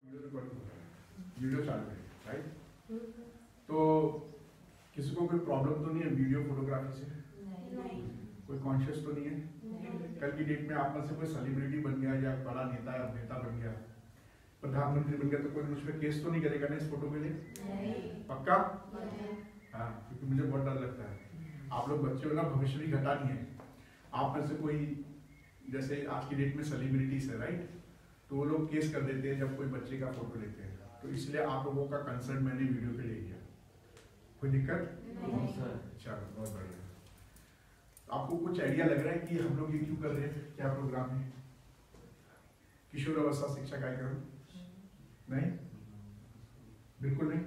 Video recording हो रहा है, वीडियो चालू है, राइट? तो किसी को कोई प्रॉब्लम तो नहीं है वीडियो फोटोग्राफी से? नहीं। कोई कॉन्शियस तो नहीं है? कल की डेट में आप में से कोई सेलिब्रिटी बन गया या बड़ा नेता या अभिनेता बन गया, प्रधानमंत्री बन गया, तो कोई मुझ पर केस तो नहीं करेगा ना इस फोटो के लिए? नहीं। पक्का? हाँ, क्योंकि मुझे बहुत डर लगता है। आप लोग बच्चे हो ना, भविष्य भी घटानी है। आप में से कोई जैसे आज की डेट में सेलिब्रिटीज है, राइट? तो वो लोग केस कर देते हैं जब कोई बच्चे का फोटो लेते हैं, तो इसलिए आप लोगों का कंसर्न मैंने वीडियो पे ले लिया। कोई दिक्कत? नहीं सर। चलो, बहुत बढ़िया। आपको कुछ आइडिया लग रहा है कि हम लोग ये क्यों कर रहे हैं? क्या प्रोग्राम है? किशोर अवस्था शिक्षा कार्यक्रम? नहीं, बिल्कुल नहीं।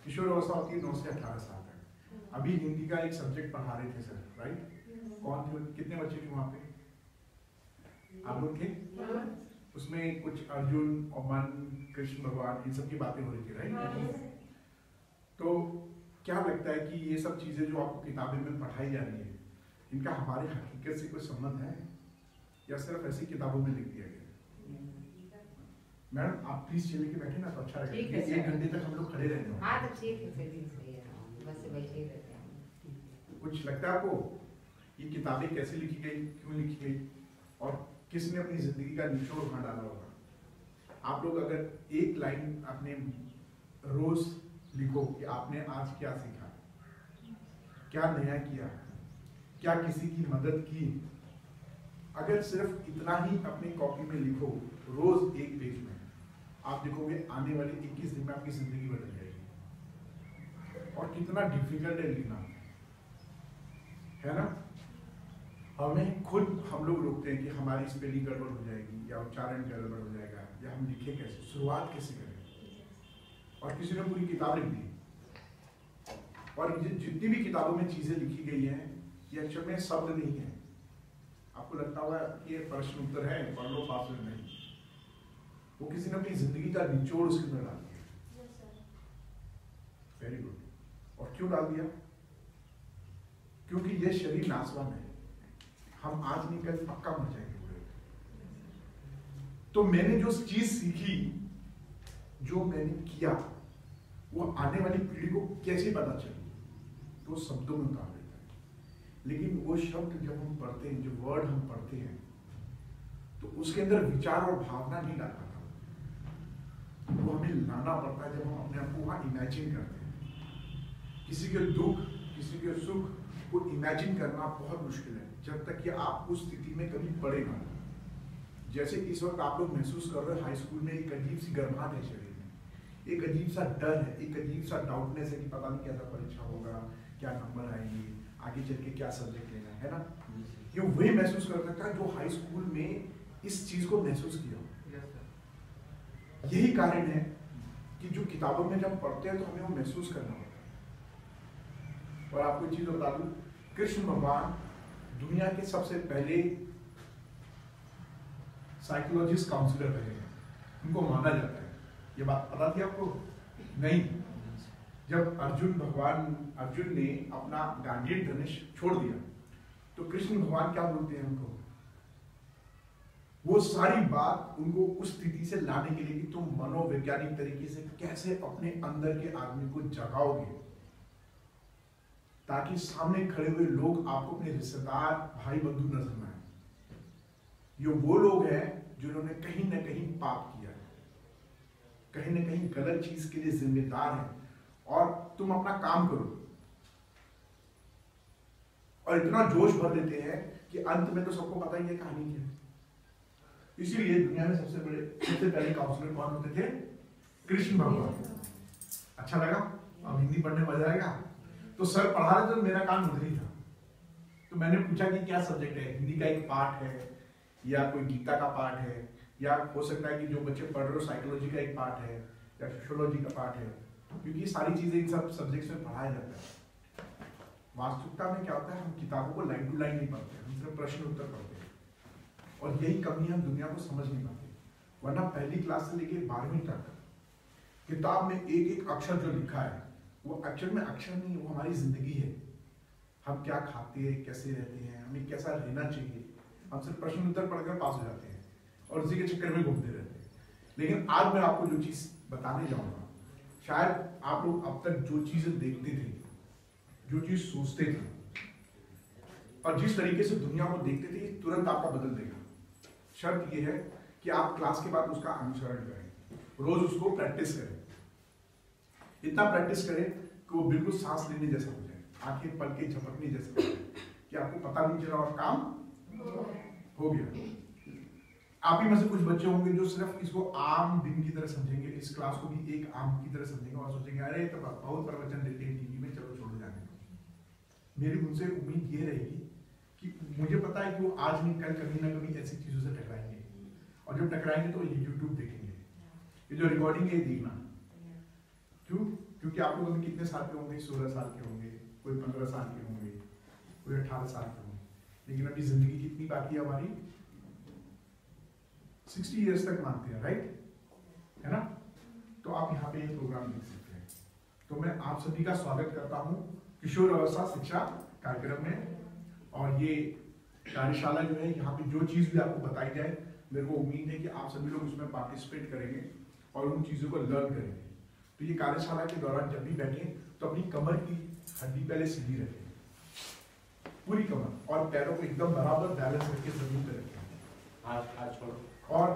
किशोर अवस्था होती है 9 से 18 साल तक। अभी हिंदी का एक सब्जेक्ट पढ़ा रहे थे सर, राइट? कौन थे, कितने बच्चे थे वहाँ पे? आप लोग थे? उसमें कुछ अर्जुन और मन, कृष्ण भगवान, इन सब की बातें हो रही थी, राइट? तो क्या लगता है कि ये सब चीजें जो आपको किताबें में पढ़ाई जा रही है, इनका हमारे हकीकत से कोई संबंध है या सिर्फ ऐसी किताबों में लिख दिया गया? मैडम आप प्लीज चले के बैठे ना तो अच्छा लगेगा। 1 घंटे तक हम लोग खड़े रहने वाले। हाँ तो ठीक है, फिर भी सही है, बस बैठे ही रहते हैं। कुछ लगता है आपको ये किताबें कैसे लिखी गई, क्यों लिखी गई, और किसने अपनी जिंदगी का निचोड़ वहां डाला होगा? आप लोग अगर एक लाइन अपने रोज लिखो कि आपने आज क्या सीखा, क्या नया किया, क्या किसी की मदद की, अगर सिर्फ इतना ही अपनी कॉपी में लिखो रोज एक पेज में, आप देखोगे आने वाले 21 दिन में आपकी जिंदगी बदल जाएगी। और कितना डिफिकल्ट है लिखना, है ना? हमें खुद हम लोग रोकते हैं कि हमारी स्पेलिंग गड़बड़ हो जाएगी या उच्चारण गड़बड़ हो जाएगा या हम लिखे कैसे, शुरुआत कैसे करें। और किसी ने पूरी किताब लिख दी, और जितनी भी किताबों में चीजें लिखी गई हैं ये अक्षर में शब्द नहीं है। आपको लगता होगा कि ये प्रश्न उत्तर है, पढ़ लो पास में, नहीं, वो किसी ने अपनी जिंदगी का निचोड़ उसके अंदर डाल दिया। Very good. और क्यों डाल दिया? क्योंकि ये शरीर नासवान है, हम आज नहीं कल पक्का मर जाएंगे। तो मैंने जो चीज सीखी, जो मैंने किया, वो आने वाली पीढ़ी को कैसे पता चली, तो शब्दों में उतार देता है। लेकिन वो शब्द जब हम पढ़ते हैं, जो वर्ड हम पढ़ते हैं, तो उसके अंदर विचार और भावना नहीं डाल पाता। वो हमें लाना पड़ता है जब हम अपने आप को वहां इमेजिन करते हैं। किसी के दुख, किसी के सुख को इमेजिन करना बहुत मुश्किल है जब तक कि आप उस स्थिति में कभी पड़े ना। जैसे इस वक्त आप लोग महसूस कर रहे हो, हाई स्कूल में एक अजीब सी गर्माहट है शरीर में, एक अजीब सा डर है, एक अजीब सा डाउटनेस है कि पता नहीं कैसा परीक्षा होगा, क्या नंबर आएंगे, आगे चल के क्या सब्जेक्ट लेना है ना? ये वही महसूस कर सकता है जो हाई स्कूल में इस चीज को महसूस किया। यही कारण है कि जो किताबों में जब पढ़ते हैं तो हमें वो महसूस करना होता है। और आपको एक चीज बता दूं, कृष्ण भगवान दुनिया के सबसे पहले साइकोलॉजिस्ट काउंसलर रहे हैं, उनको माना जाता है। ये बात पता थी आपको? नहीं। जब अर्जुन ने अपना गांडीव धनुष छोड़ दिया तो कृष्ण भगवान क्या बोलते हैं उनको? वो सारी बात उनको उस स्थिति से लाने के लिए कि तुम मनोवैज्ञानिक तरीके से कैसे अपने अंदर के आदमी को जगाओगे, ताकि सामने खड़े हुए लोग आपको अपने रिश्तेदार, भाई बंधु नजर न आए। ये वो लोग हैं जिन्होंने कहीं ना कहीं पाप किया है, कहीं ना कहीं गलत चीज के लिए जिम्मेदार हैं, और तुम अपना काम करो। और इतना जोश भर देते हैं कि अंत में तो सबको पता ही है कहानी क्या है। इसीलिए दुनिया में सबसे पहले काउंसलर कौन होते थे? कृष्ण भगवान। अच्छा लगा? अब हिंदी पढ़ने में मजा आएगा। तो सर पढ़ा रहे तो मेरा काम उधर ही था, तो मैंने पूछा कि क्या सब्जेक्ट है? हिंदी का एक पार्ट है या कोई गीता का पार्ट है, या हो सकता है कि जो बच्चे पढ़ रहे हो साइकोलॉजी का एक पार्ट है या सोशियोलॉजी का पार्ट है, क्योंकि ये सारी चीजें इन सब सब्जेक्ट्स में पढ़ाया जाता है। वास्तविकता में क्या होता है, हम किताबों को लाइन टू लाइन नहीं पढ़ते, हम सिर्फ प्रश्न उत्तर पढ़ते हैं, और यही कमी हम दुनिया को समझ नहीं पाते। वरना पहली क्लास से लेकर 12वीं तक किताब में एक एक अक्षर जो लिखा है, वो अक्षर में अक्षर नहीं, वो हमारी जिंदगी है। हम क्या खाते हैं, कैसे रहते हैं, हमें कैसा रहना चाहिए, हम सिर्फ प्रश्न उत्तर पढ़कर पास हो जाते हैं और उसी के चक्कर में घूमते रहते हैं। लेकिन आज मैं आपको जो चीज बताने जाऊंगा, शायद आप लोग अब तक जो चीजें देखते थे, जो चीज सोचते थे और जिस तरीके से दुनिया को देखते थे, तुरंत आपका बदल देगा। शर्त यह है कि आप क्लास के बाद उसका अनुसरण करें, रोज उसको प्रैक्टिस करें, इतना प्रैक्टिस करें कि वो बिल्कुल सांस लेने जैसा हो जाए, आंखें पल के झपकने जैसा हो जाए कि आपको पता नहीं चला और काम हो गया। आप ही में से कुछ बच्चे होंगे जो सिर्फ इसको आम दिन की तरह समझेंगे, इस क्लास को भी एक आम की तरह समझेंगे और सोचेंगे अरे तो बहुत प्रवचन देते हैं टीवी में, चलो छोड़ जाने दो। मेरी उनसे उम्मीद ये रहेगी कि मुझे पता है कि वो आज नहीं कल कभी ना कभी ऐसी चीजों से टकराएंगे, और जब टकराएंगे तो ये यूट्यूब देखेंगे, ये जो रिकॉर्डिंग है देखना। क्यों? क्योंकि आप लोग अभी कितने साल के होंगे? 16 साल के होंगे, कोई 15 साल के होंगे, कोई 18 साल के होंगे, लेकिन अभी जिंदगी कितनी बाकी है हमारी? 60 इयर्स तक मानते हैं, राइट? है ना? तो आप यहाँ पे ये प्रोग्राम देख सकते हैं। तो मैं आप सभी का स्वागत करता हूँ किशोर अवस्था शिक्षा कार्यक्रम में। और ये कार्यशाला जो है, यहाँ पे जो चीज भी आपको बताई जाए, मेरे को उम्मीद है कि आप सभी लोग उसमें पार्टिसिपेट करेंगे और उन चीजों को लर्न करेंगे। तो ये कार्यशाला के दौरान जब भी बैठे तो अपनी कमर की हड्डी पहले सीधी रखें, पूरी कमर, और पैरों को एकदम बराबर बैलेंस करके जमीन पर रखें। हाथ छोड़ो। और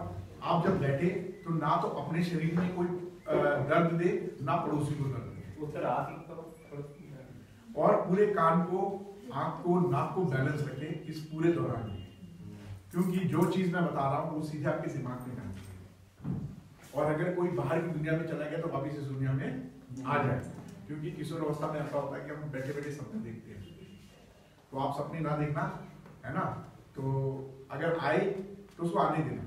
आप जब बैठे तो ना तो अपने शरीर में कोई दर्द दे, ना पड़ोसी को दर्द दे, और पूरे कान को, आंख को, नाक को बैलेंस रखें इस पूरे दौरान में, क्योंकि जो चीज मैं बता रहा हूँ वो सीधे आपके दिमाग में जानी चाहिए। और अगर कोई बाहर की दुनिया में चला गया तो वापिस इस दुनिया में आ जाए, क्योंकि किशोर अवस्था में ऐसा होता है कि हम बैठे बैठे सपने देखते हैं। तो आप सपने ना देखना, है ना? तो अगर आए तो उसको आने देना।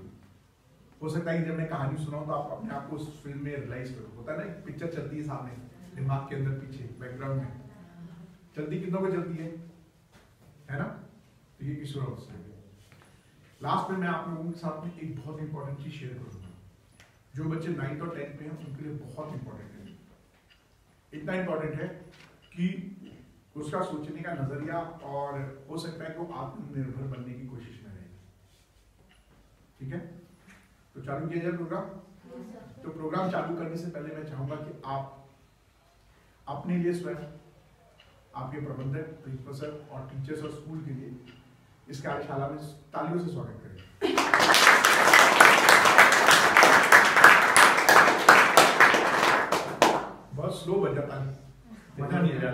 हो सकता है कि जब मैं कहानी सुनाऊं तो आप अपने आप को उस फिल्म में रियलाइज करो। होता है ना, एक पिक्चर चलती है सामने, दिमाग के अंदर पीछे बैकग्राउंड में चलती, कितनों को चलती है ना? तो ये किशोर अवस्था है। लास्ट में मैं आप लोगों के साथ में एक बहुत इंपॉर्टेंट चीज शेयर करूंगा, जो बच्चे 9th और 10th पे हैं उनके लिए बहुत इंपॉर्टेंट है। इतना इंपॉर्टेंट है कि उसका सोचने का नजरिया, और हो सकता है कि वो आत्मनिर्भर बनने की कोशिश में रहे। ठीक है? तो चालू किया जाए प्रोग्राम। तो प्रोग्राम चालू करने से पहले मैं चाहूंगा कि आप अपने लिए स्वयं, आपके प्रबंधक, प्रिंसिपल सर और टीचर्स और स्कूल के लिए इस कार्यशाला में तालियों से स्वागत करें। बहुत स्लो बजा ताली, मजा नहीं आया।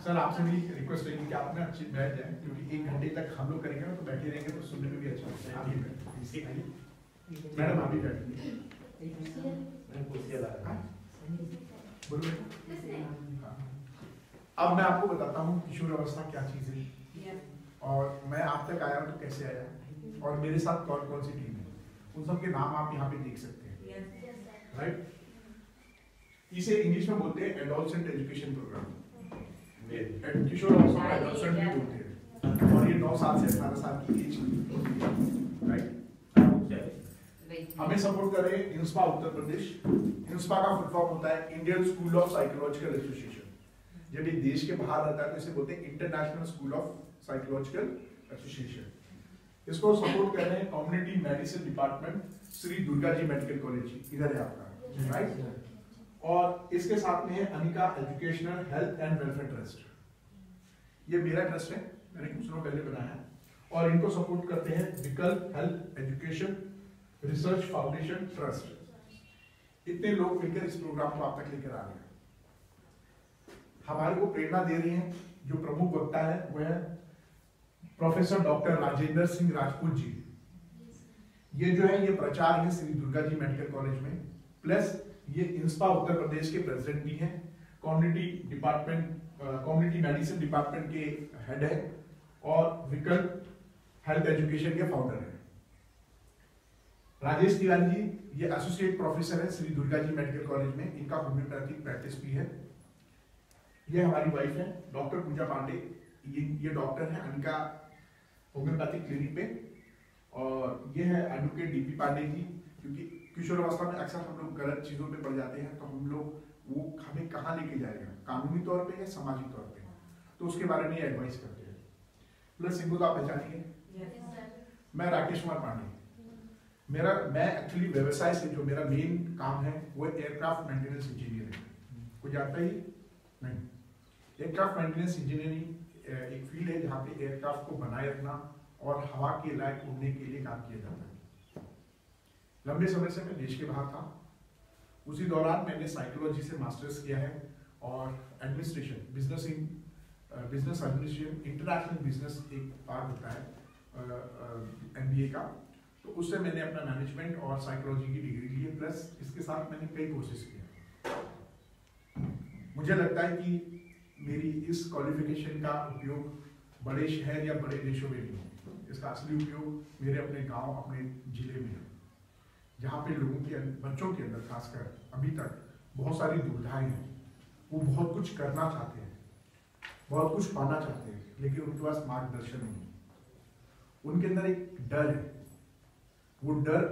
सर आपसे भी रिक्वेस्ट रहेगी कि आप ना अच्छी बैठ जाएं, क्योंकि 1 घंटे तक हम लोग करेंगे ना, तो बैठे रहेंगे तो सुनने में भी अच्छा लगता है। आप ही बैठिए, मैडम आप ही बैठिए। अब मैं आपको बताता हूँ किशोर अवस्था क्या चीज है, और मैं आप तक आया तो कैसे आया, और मेरे साथ कौन कौन सी टीम है, उन सब के नाम आप यहाँ पे देख सकते हैं, राइट? इसे इंग्लिश में बोलते हैं एडोलसेंट एजुकेशन प्रोग्राम। किशोर अवस्था को एडोलसेंट भी बोलते हैं, और ये 9 साल से 18 साल की एज, राइट? हमें सपोर्ट कर रहे हैं इंस्पा उत्तर प्रदेश। इंस्पा का फुल फॉर्म होता है Indian school of psychological association. जब ये देश के बाहर रहता है तो इसे बोलते हैं international school of psychological association. इसको सपोर्ट कर रहे हैं community medicine department, Shri Durga ji medical college, इधर है आपका, राइट? और इसके साथ में है Anika educational health and welfare trust. ये मेरा ट्रस्ट है, मैंने कुछ दिनों पहले बनाया है। और इनको सपोर्ट करते हैं विकल्प health education research foundation trust. इतने लोग मिलकर इस प्रोग्राम को आप तक लेकर आ रहे हैं। हमारे को प्रेरणा दे रही हैं, जो प्रमुख वक्ता है वह है प्रोफेसर डॉक्टर राजेंद्र सिंह राजपूत जी। ये जो है ये प्रचार है श्री दुर्गा जी मेडिकल कॉलेज में, प्लस ये इंस्पा उत्तर प्रदेश के प्रेसिडेंट भी हैं, community department, community medicine department के हेड है, और विकल्प हेल्थ एजुकेशन के फाउंडर है। राजेश तिवारी जी ये एसोसिएट प्रोफेसर है श्री दुर्गा जी मेडिकल कॉलेज में, इनका होम्योपैथिक प्रैक्टिस भी है। ये हमारी वाइफ है डॉक्टर पूजा पांडे, ये डॉक्टर है अनिका होम्योपैथिक क्लिनिक पे, और ये है एडवोकेट डीपी पांडे जी। क्योंकि किशोर अवस्था में अक्सर हम लोग गलत चीजों पे पड़ जाते हैं, तो हम लोग वो हमें कहाँ लेके जाएगा, कानूनी तौर पे या सामाजिक तौर पे। तो उसके बारे में एडवाइस करते हैं। प्लस इनको तो आप पहचानिए, मैं राकेश कुमार पांडे। मैं एक्चुअली व्यवसाय से जो मेरा मेन काम है वो एयरक्राफ्ट मेंटेनेंस इंजीनियर है। कोई जानता ही नहीं? एयरक्राफ्ट मेंटेनेंस इंजीनियरिंग एक फील्ड है जहाँ पे एयरक्राफ्ट को बनाए रखना और हवा के लायक उड़ने के लिए काम किया जाता है। लंबे समय से मैं देश के बाहर था। उसी दौरान मैंने साइकोलॉजी से मास्टर्स किया है और administration, business administration, international business एक पार्ट होता है MBA का, तो उससे मैंने अपना मैनेजमेंट और साइकोलॉजी की डिग्री ली है। प्लस इसके साथ मैंने कई कोर्सेज किए। मुझे लगता है कि मेरी इस क्वालिफिकेशन का उपयोग बड़े शहर या बड़े देशों में नहीं है। इसका असली उपयोग मेरे अपने गांव, अपने जिले में है, जहाँ पे लोगों के बच्चों के अंदर खासकर अभी तक बहुत सारी दुविधाएं हैं। वो बहुत कुछ करना चाहते हैं, बहुत कुछ पाना चाहते हैं, लेकिन उनके पास मार्गदर्शन नहीं है। उनके अंदर एक डर है। वो डर,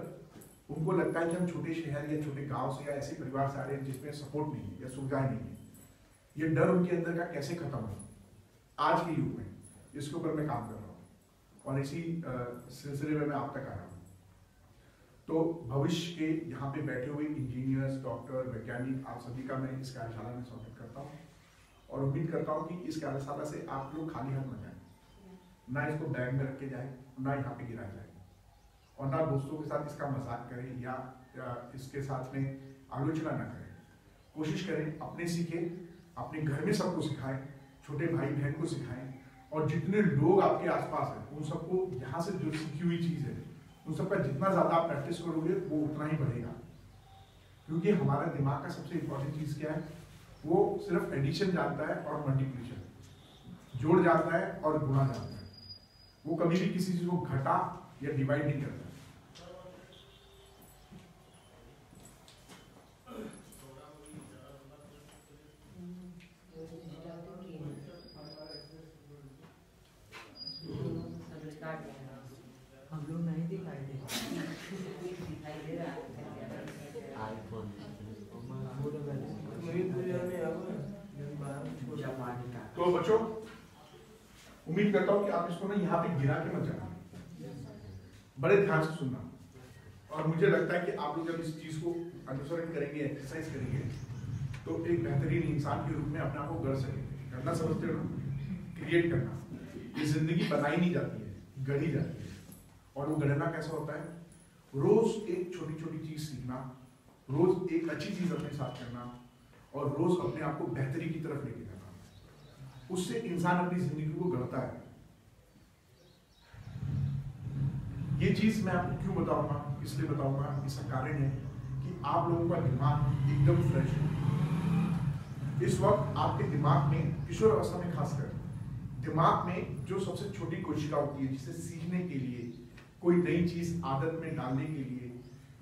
उनको लगता है कि हम छोटे शहर या छोटे गांव से या ऐसे परिवार से आ रहे हैं जिसमें सपोर्ट नहीं है या सुविधाएं नहीं है। ये डर उनके अंदर का कैसे खत्म हो आज के युग में, इसके ऊपर मैं काम कर रहा हूँ और इसी सिलसिले में मैं आप तक आया हूँ। तो भविष्य के यहाँ पे बैठे हुए इंजीनियर्स, डॉक्टर, वैज्ञानिक, आप सभी का मैं इस कार्यशाला में स्वागत करता हूँ और उम्मीद करता हूँ कि इस कार्यशाला से आप लोग खाली हाथ न जाए, ना इसको बैग में रख के जाए, ना यहाँ पे गिरा जाए और ना दोस्तों के साथ इसका मजाक करें या इसके साथ में आलोचना ना करें। कोशिश करें अपने सीखें, अपने घर में सबको सिखाएं, छोटे भाई बहन को सिखाएं और जितने लोग आपके आसपास हैं उन सबको यहाँ से जो सीखी हुई चीज़ है उन सबका जितना ज़्यादा आप प्रैक्टिस करोगे वो उतना ही बढ़ेगा। क्योंकि हमारा दिमाग का सबसे इम्पोर्टेंट चीज़ क्या है? वो सिर्फ एडिशन जानता है और मल्टीप्लिकेशन, जोड़ जानता है और गुणा जानता है। वो कभी भी किसी चीज़ को घटा या डिवाइड नहीं करता। हम लोग नहीं दिखाई दे तो बच्चों, उम्मीद करता हूँ कि आप इसको ना यहाँ पे गिरा के मत जाना, बड़े ध्यान से सुनना। और मुझे लगता है कि आप लोग जब इस चीज को अनुसरण करेंगे, एक्सरसाइज करेंगे, तो एक बेहतरीन इंसान के रूप में अपने आप को गढ़ सकेंगे। करना समझते हो ना? क्रिएट करना। ये जिंदगी बनाई नहीं जाती है, गढ़ी जाती है। और वो गढ़ना कैसा होता है? रोज एक छोटी छोटी चीज सीखना, रोज एक अच्छी चीज अपने साथ करना और रोज अपने आप को बेहतरी की तरफ लेके जाना। उससे इंसान अपनी जिंदगी को गढ़ता है। ये चीज मैं आपको क्यों बताऊंगा, इसलिए बताऊंगा, इसका कारण है कि आप लोगों का दिमाग एकदम फ्रेश है। इस वक्त आपके दिमाग में, किशोर अवस्था में खासकर, दिमाग में जो सबसे छोटी कोशिका होती है, जिसे सीखने के लिए, कोई नई चीज आदत में डालने के लिए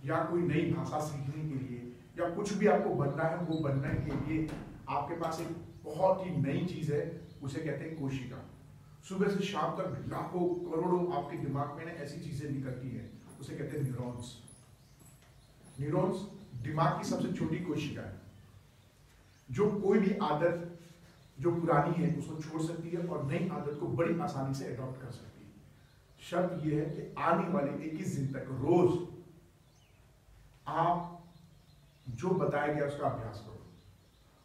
या कोई नई भाषा सीखने के लिए या कुछ भी आपको बनना है, वो बनने के लिए आपके पास एक बहुत ही नई चीज है, उसे कहते हैं कोशिका। सुबह से शाम तक लाखों करोड़ों आपके दिमाग में ना ऐसी चीजें निकलती हैं, उसे कहते हैं न्यूरॉन्स। न्यूरॉन्स दिमाग की सबसे छोटी कोशिका है, जो कोई भी आदत जो पुरानी है उसको छोड़ सकती है और नई आदत को बड़ी आसानी से अडॉप्ट कर सकती है। शर्त यह है कि आने वाले 21 दिन तक रोज आप जो बताया गया उसका अभ्यास करो।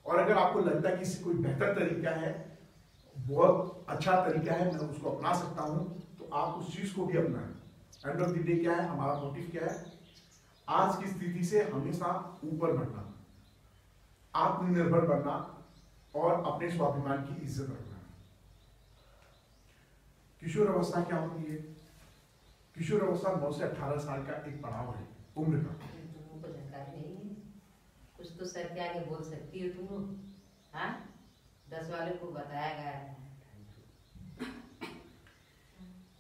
और अगर आपको लगता है कि इससे कोई बेहतर तरीका है, बहुत अच्छा तरीका है, मैं उसको अपना सकता हूं, तो आप उस चीज को भी अपनाएं। एंड ऑफ द डे क्या है, हमारा मोटिव क्या है? आज की स्थिति से हमेशा ऊपर बढ़ना, आत्मनिर्भर बनना और अपने स्वाभिमान की इज्जत रखना। किशोर अवस्था क्या होती है? किशोर अवस्था 9 से 18 साल का एक पड़ाव है उम्र का। कुछ तो सर के आगे बोल सकती हो तुम? हाँ, 10 वाले को बताया गया है।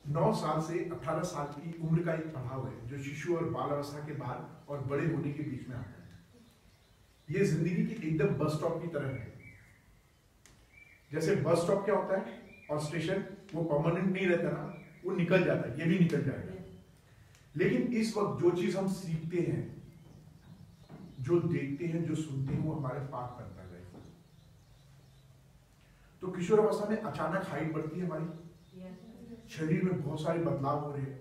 9 साल से 18 साल की उम्र का एक पड़ाव है जो शिशु और बाल अवस्था के बाद और बड़े होने के बीच में आता है। ये जिंदगी की एकदम बस स्टॉप की तरह है। जैसे बस स्टॉप क्या होता है और स्टेशन, वो परमानेंट नहीं रहता ना, वो निकल जाता है, ये भी निकल जाएगा। लेकिन इस वक्त जो चीज हम सीखते हैं, जो देखते हैं, जो सुनते हैं, वो हमारे पास बनता है। तो किशोर अवस्था में अचानक हाइट बढ़ती है हमारी, शरीर में बहुत सारे बदलाव हो रहे हैं।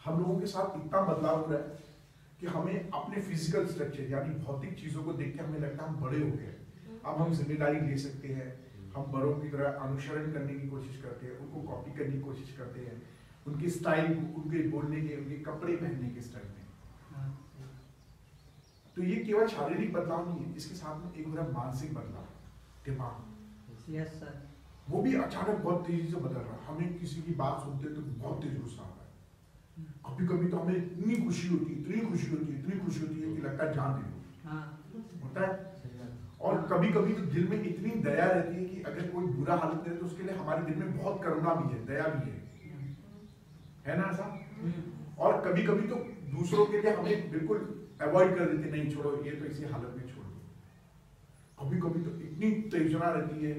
हम लोगों के साथ इतना बदलाव हो रहा है कि हमें अपने फिजिकल स्ट्रक्चर यानी भौतिक चीजों को देख के हमें लगता है हम बड़े हो गए, अब हम जिम्मेदारी ले सकते हैं, हम बड़ों की तरह अनुसरण करने की कोशिश करते हैं, उनको कॉपी करने की कोशिश करते हैं, उनकी स्टाइल, उनके बोलने के, उनके कपड़े पहनने के स्टाइल में। तो ये केवल शारीरिक बदलाव नहीं है, इसके साथ में एक बड़ा मानसिक बदलाव, दिमाग वो भी अचानक बहुत तेजी से बदल रहा है। हमें किसी की बात सुनते तो बहुत तेज गुस्सा आता है, कभी कभी तो हमें इतनी खुशी होती है, इतनी खुशी होती है, इतनी खुशी होती है कि लगता है जान दे दो, होता है। और कभी कभी तो दिल में इतनी दया रहती है कि अगर कोई बुरा हालत करे तो उसके लिए हमारे दिल में बहुत करुणा भी है, दया भी है ना ऐसा। और कभी कभी तो दूसरों के लिए हमें बिल्कुल अवॉइड कर देते, नहीं छोड़ो ये तो इसी हालत में छोड़ दो। कभी कभी तो इतनी उत्तेजना रहती है,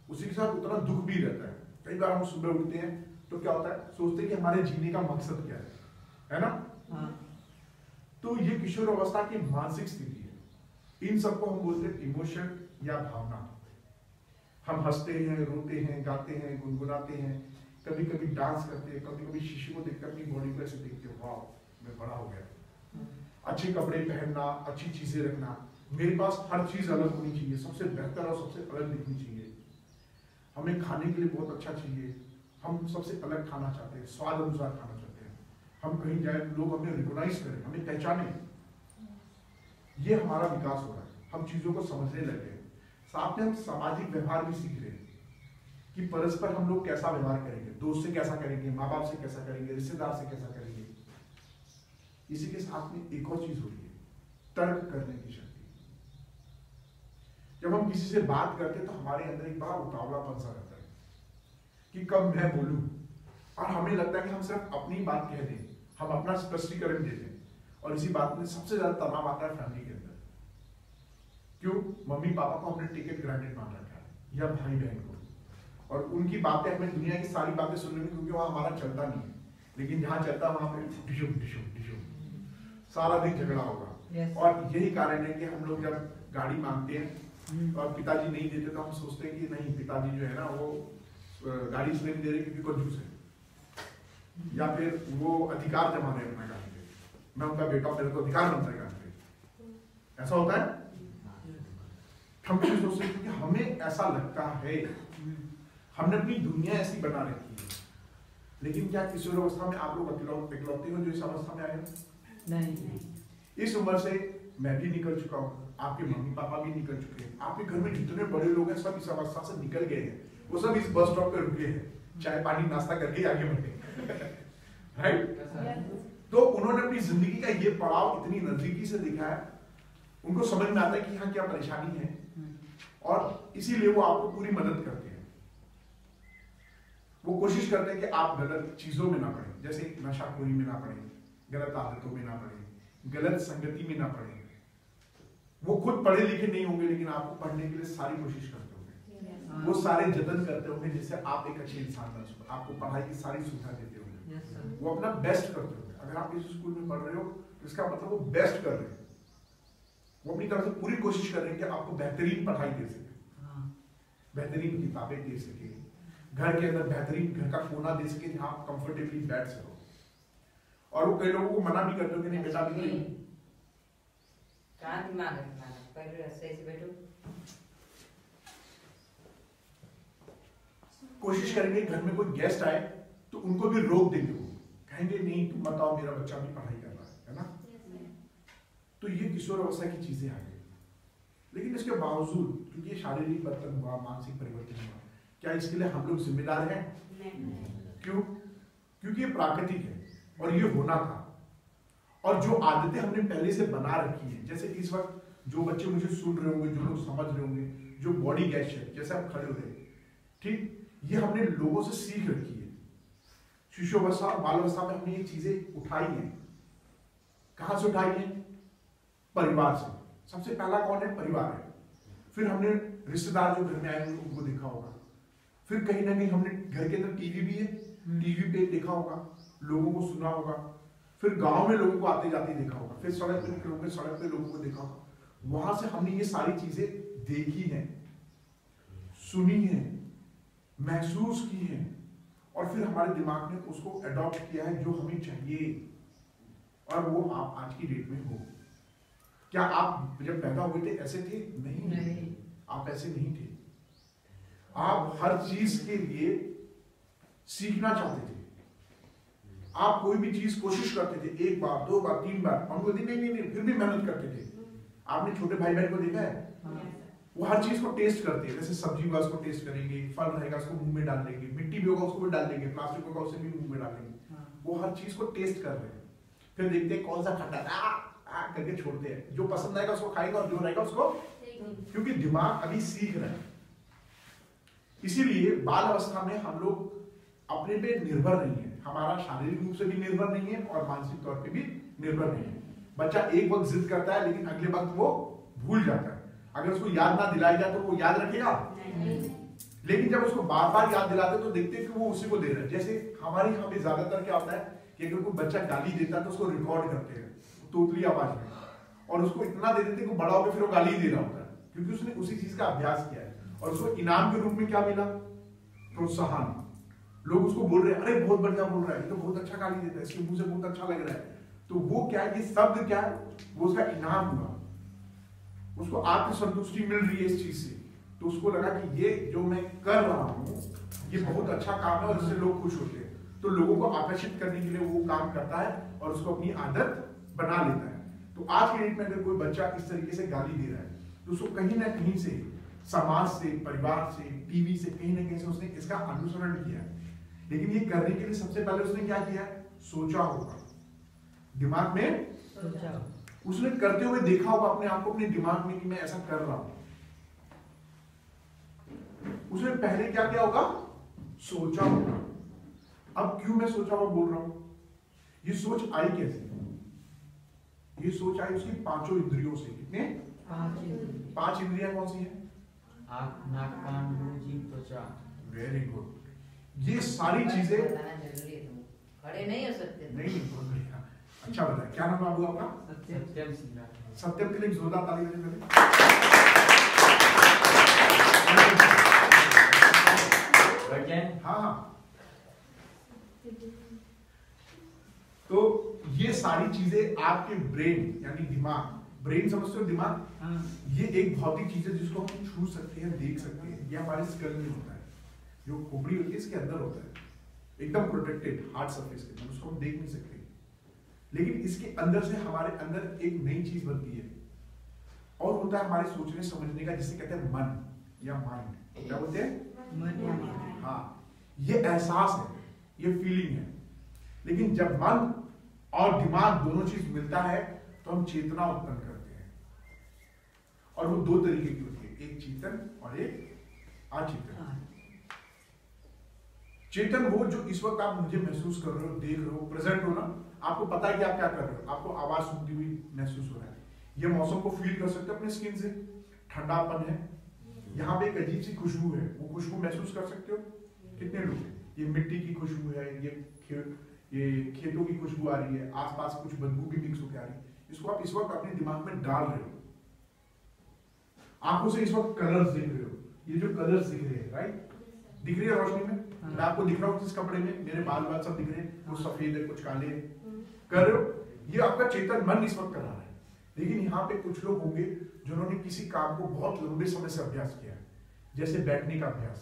उसी के साथ उतना दुख भी रहता है। कई बार हम सुबह उठते हैं तो क्या होता है, सोचते हैं कि हमारे जीने का मकसद क्या है ना। तो ये किशोर अवस्था की मानसिक स्थिति है। इन सबको हम बोलते हैं इमोशन या भावना। हम हंसते हैं, रोते हैं, गाते हैं, गुनगुनाते हैं, कभी कभी डांस करते हैं, कभी कभी शीशे को देखकर अपनी बॉडी को ऐसे देखते हैं, वाह मैं बड़ा हो गया। अच्छे कपड़े पहनना, अच्छी चीजें रखना, मेरे पास हर चीज अलग होनी चाहिए, सबसे बेहतर और सबसे अलग दिखनी चाहिए। हमें खाने के लिए बहुत अच्छा चाहिए, हम सबसे अलग खाना चाहते हैं, स्वाद अनुसार खाना चाहते हैं। हम कहीं जाए लोग हमें रिकॉग्नाइज करें, हमें पहचाने। ये हमारा विकास हो रहा है, हम चीजों को समझने लगे। साथ में हम सामाजिक व्यवहार भी सीख रहे हैं कि परस्पर हम लोग कैसा व्यवहार करेंगे, दोस्त से कैसा करेंगे, माँ बाप से कैसा करेंगे, रिश्तेदार से कैसा करेंगे। इसी के साथ में एक और चीज होती है, तर्क करने की शक्ति। जब हम किसी से बात करते हैं तो हमारे अंदर एक बड़ा उतावलापन सा रहता है कि कब मैं बोलूं, और हमें लगता है कि हम सिर्फ अपनी बात कह दें, हम अपना स्पष्टीकरण दे दें। और इसी बात में सबसे ज्यादा तनाव आता है फैमिली के अंदर। क्यों? मम्मी पापा को हमने टिकट ग्रांटेड मान रखा है, या भाई बहन को, और उनकी बातें हमें दुनिया की सारी बातें सुनने में, क्योंकि वहां हमारा चलता नहीं है। लेकिन जहां चलता है वहां पे डिशुम डिशुम डिशुम सारा दिन झगड़ा होगा। और यही कारण है कि हम लोग जब गाड़ी मांगते हैं और पिताजी नहीं देते तो हम सोचते हैं कि नहीं, पिताजी जो है ना वो गाड़ी इसलिए नहीं दे रहे क्योंकि कंजूस है, या फिर वो अधिकार जमा रहे अपना गाड़ी पे, मैं उनका बेटा, मेरे को अधिकार बनता है गाड़ी पे। ऐसा होता है। हम क्यों सोचते हैं? क्योंकि हमें ऐसा लगता है, हमने अपनी दुनिया ऐसी बना रखी है। लेकिन क्या किशोर अवस्था में आप लोग इकलौते हो जो इस अवस्था में आए हैं? नहीं। इस उम्र से मैं भी निकल चुका हूँ, आपके मम्मी पापा भी निकल चुके हैं, आपके घर में जितने बड़े लोग हैं सब इस अवस्था से निकल गए हैं। वो सब इस बस स्टॉप पे रुके हैं, चाय पानी नाश्ता करके आगे बढ़े। राइट। तो उन्होंने अपनी जिंदगी का ये पड़ाव इतनी नजदीकी से देखा है, उनको समझ में आता है कि यहाँ क्या परेशानी है, और इसीलिए वो आपको पूरी मदद करते हैं। वो कोशिश करते हैं कि आप गलत चीजों में ना पड़े, जैसे नशाखोरी में ना पड़े, गलत आदतों में ना पड़े, गलत संगति में ना पड़े। वो खुद पढ़े लिखे नहीं होंगे, लेकिन आपको पढ़ने के लिए सारी कोशिश करते होंगे, वो सारे जतन करते होंगे जिससे आप एक अच्छे इंसान बन सको, आपको पढ़ाई की सारी सुविधा देते होंगे, वो अपना बेस्ट करते होंगे। अगर आप इस स्कूल में पढ़ रहे हो तो इसका मतलब वो बेस्ट कर रहे हैं, वो अपनी तरफ से पूरी कोशिश कर रहे हैं कि आपको बेहतरीन पढ़ाई दे सके, बेहतरीन किताबें दे सके, घर के अंदर बेहतरीन घर का कोना दे सके जहां आप कंफर्टेबली बैठ सको। और वो कई लोगों को मना भी करते हो कि नहीं बेटा भी नहीं, कहाँ दिमाग है तुम्हारा, पहले सही से बैठो। कोशिश करेंगे घर में कोई गेस्ट आए तो उनको भी रोक देंगे, वो कहेंगे नहीं तुम बताओ, मेरा बच्चा भी पढ़ाई कर रहा है ना। तो ये किशोर अवस्था की चीजें आ गई। लेकिन इसके बावजूद, क्योंकि ये शारीरिक परिवर्तन हुआ, मानसिक परिवर्तन हुआ, क्या इसके लिए हम लोग जिम्मेदार हैं? क्यों? क्योंकि ये प्राकृतिक है और ये होना था। और जो आदतें हमने पहले से बना रखी है, जैसे इस वक्त जो बच्चे मुझे सुन रहे होंगे, जो लोग समझ रहे होंगे, जो बॉडी गेस्चर जैसे आप खड़े हो रहे, ठीक, ये हमने लोगों से सीख रखी है। शिशुअवस्था और बाल अवस्था में हमने ये चीजें उठाई हैं। कहां से उठाई है? परिवार से। सबसे पहला कौन है? परिवार है। फिर हमने रिश्तेदार जो घर में आए होंगे उनको देखा होगा, फिर कहीं ना कहीं हमने घर के अंदर टीवी भी है, टीवी पे देखा होगा, लोगों को सुना होगा, फिर गांव में लोगों को आते जाते देखा होगा, फिर सड़क पे निकले होंगे, सड़क पे लोगों को देखा होगा, वहां से हमने ये सारी चीजें देखी हैं, सुनी है, महसूस की है, और फिर हमारे दिमाग ने उसको अडॉप्ट किया है जो हमें चाहिए, और वो आप आज की डेट में हो। क्या आप जब पैदा हुए थे ऐसे थे? नहीं, आप ऐसे नहीं थे। आप हर चीज के लिए सीखना चाहते थे। आप कोई भी चीज कोशिश करते थे, 1 बार 2 बार 3 बार, हम बोलते नहीं, फिर भी मेहनत करते थे। आपने छोटे भाई बहन को देखा है, वो हर चीज को टेस्ट करते हैं। जैसे सब्जी होगा उसको टेस्ट करेंगे, फल रहेगा उसको मुंह में डाल देंगे, मिट्टी भी होगा उसको भी डाल देंगे, प्लास्टिक होगा उसे भी मुंह में डालेंगे। वो हर चीज को टेस्ट कर रहे हैं, फिर देखते हैं कौन सा खट्टा करके छोड़ते हैं। जो पसंद आएगा उसको खाएगा, और जो रहेगा उसको, क्योंकि दिमाग अभी सीख रहा है। इसीलिए बाल अवस्था में हम लोग अपने पे निर्भर नहीं है, हमारा शारीरिक रूप से भी निर्भर नहीं है और मानसिक तौर पे भी निर्भर नहीं है। बच्चा एक वक्त जिद करता है, लेकिन अगले वक्त वो भूल जाता है। अगर उसको याद ना दिलाया जाए तो वो याद रखेगा नहीं। लेकिन जब उसको बार बार याद दिलाते तो देखते हैं कि वो उसी को दे रहा है। जैसे हमारे यहाँ पे ज्यादातर क्या होता है कि अगर कोई बच्चा गाली देता है तो उसको रिकॉर्ड करते हैं तोतली आवाज में, और उसको इतना दे देते हैं कि बड़ा होकर फिर वो गाली दे रहा होता है, क्योंकि उसने उसी चीज का अभ्यास किया है। और उसको इनाम के रूप में क्या मिला? प्रोत्साहन। लोग उसको बोल रहे हैं, अरे बहुत बढ़िया बोल रहा है, ये तो बहुत अच्छा गाली देता है, इसके मुंह से बहुत अच्छा लग रहा है। तो वो क्या है, ये शब्द क्या है, वो उसका इनाम हुआ। उसको आत्मसंतुष्टि मिल रही है इस चीज से, तो उसको लगा कि ये जो मैं कर रहा हूँ ये बहुत अच्छा काम है और इससे लोग खुश होते हैं। तो लोगों को आकर्षित करने के लिए वो काम करता है और उसको अपनी आदत बना लेता है। तो आज के डेट में अगर कोई बच्चा इस तरीके से गाली दे रहा है तो उसको कहीं ना कहीं से, समाज से, परिवार से, टीवी से, कहीं ना कहीं से उसने इसका अनुसरण किया है। लेकिन ये करने के लिए सबसे पहले उसने क्या किया है? सोचा होगा, दिमाग में सोचा, उसने करते हुए देखा होगा अपने आप को, अपने दिमाग में कि मैं ऐसा कर रहा हूं। उसने पहले क्या किया होगा? सोचा होगा। अब क्यों मैं सोचा हुआ बोल रहा हूं? ये सोच आई कैसे? ये सोच आई उसकी 5 इंद्रियों से। कितने? 5 इंद्रियां कौन सी हैं? आँख, नाक, कान, मुंह, जीभ, त्वचा। Very good. ये सारी चीजें खड़े नहीं हो सकते। नहीं, अच्छा बताया। क्या नाम बाबू आपका? सत्यम सिंह। सत्यम के लिए जोरदार ताली बजाइए। हाँ। तो ये सारी चीजें आपके ब्रेन यानी दिमाग, ब्रेन समझते हो दिमाग? ये एक भौतिक चीज है जिसको हम छू सकते हैं, देख सकते हैं। ये हमारे स्कल में होता है, जो खोपड़ी होती है इसके अंदर होता है, एकदम प्रोटेक्टेड हार्ड सरफेस के अंदर, उसको हम देख नहीं सकते। लेकिन इसके अंदर से हमारे अंदर एक नई चीज बनती है और होता है हमारे सोचने समझने का, जिसे कहते हैं मन या माइंड। क्या बोलते हैं? मन या माइंड। हाँ, ये एहसास है, ये फीलिंग है। लेकिन जब मन और दिमाग दोनों चीज मिलता है तो हम चेतना उत्पन्न करते हैं, और वो 2 तरीके की होती है, एक चेतन और एक अचेतन। चेतन वो जो इस वक्त आप मुझे महसूस कर रहे हो, देख रहे हो, प्रेजेंट हो ना, आपको पता है कि आप क्या कर रहे हो, आपको आवाज सुनती हुई महसूस हो रहा है, ये मौसम को फील कर सकते हो अपने स्किन से, ठंडापन है, यहाँ पे एक अजीब सी खुशबू है, वो खुशबू महसूस कर सकते हो? कितने लोग? ये मिट्टी की खुशबू है, ये खेतों की खुशबू आ रही है, आसपास कुछ बदबू भी मिक्स होकर आ रही है, इसको आप इस वक्त अपने दिमाग में डाल रहे हो। आंखों से इस वक्त कलर्स देख रहे हो, ये जो कलर्स दिख रहे हैं, राइट, दिख रही है रोशनी में। मैं आपको दिख रहा हूँ किस कपड़े में, मेरे बाल सब दिख रहे हैं, कुछ सफेद है कुछ काले है, कर रहे हो। ये आपका चेतन मन इस वक्त कर रहा है। लेकिन यहाँ पे कुछ लोग होंगे जिन्होंने किसी काम को बहुत लंबे समय से अभ्यास किया है, जैसे बैठने का अभ्यास,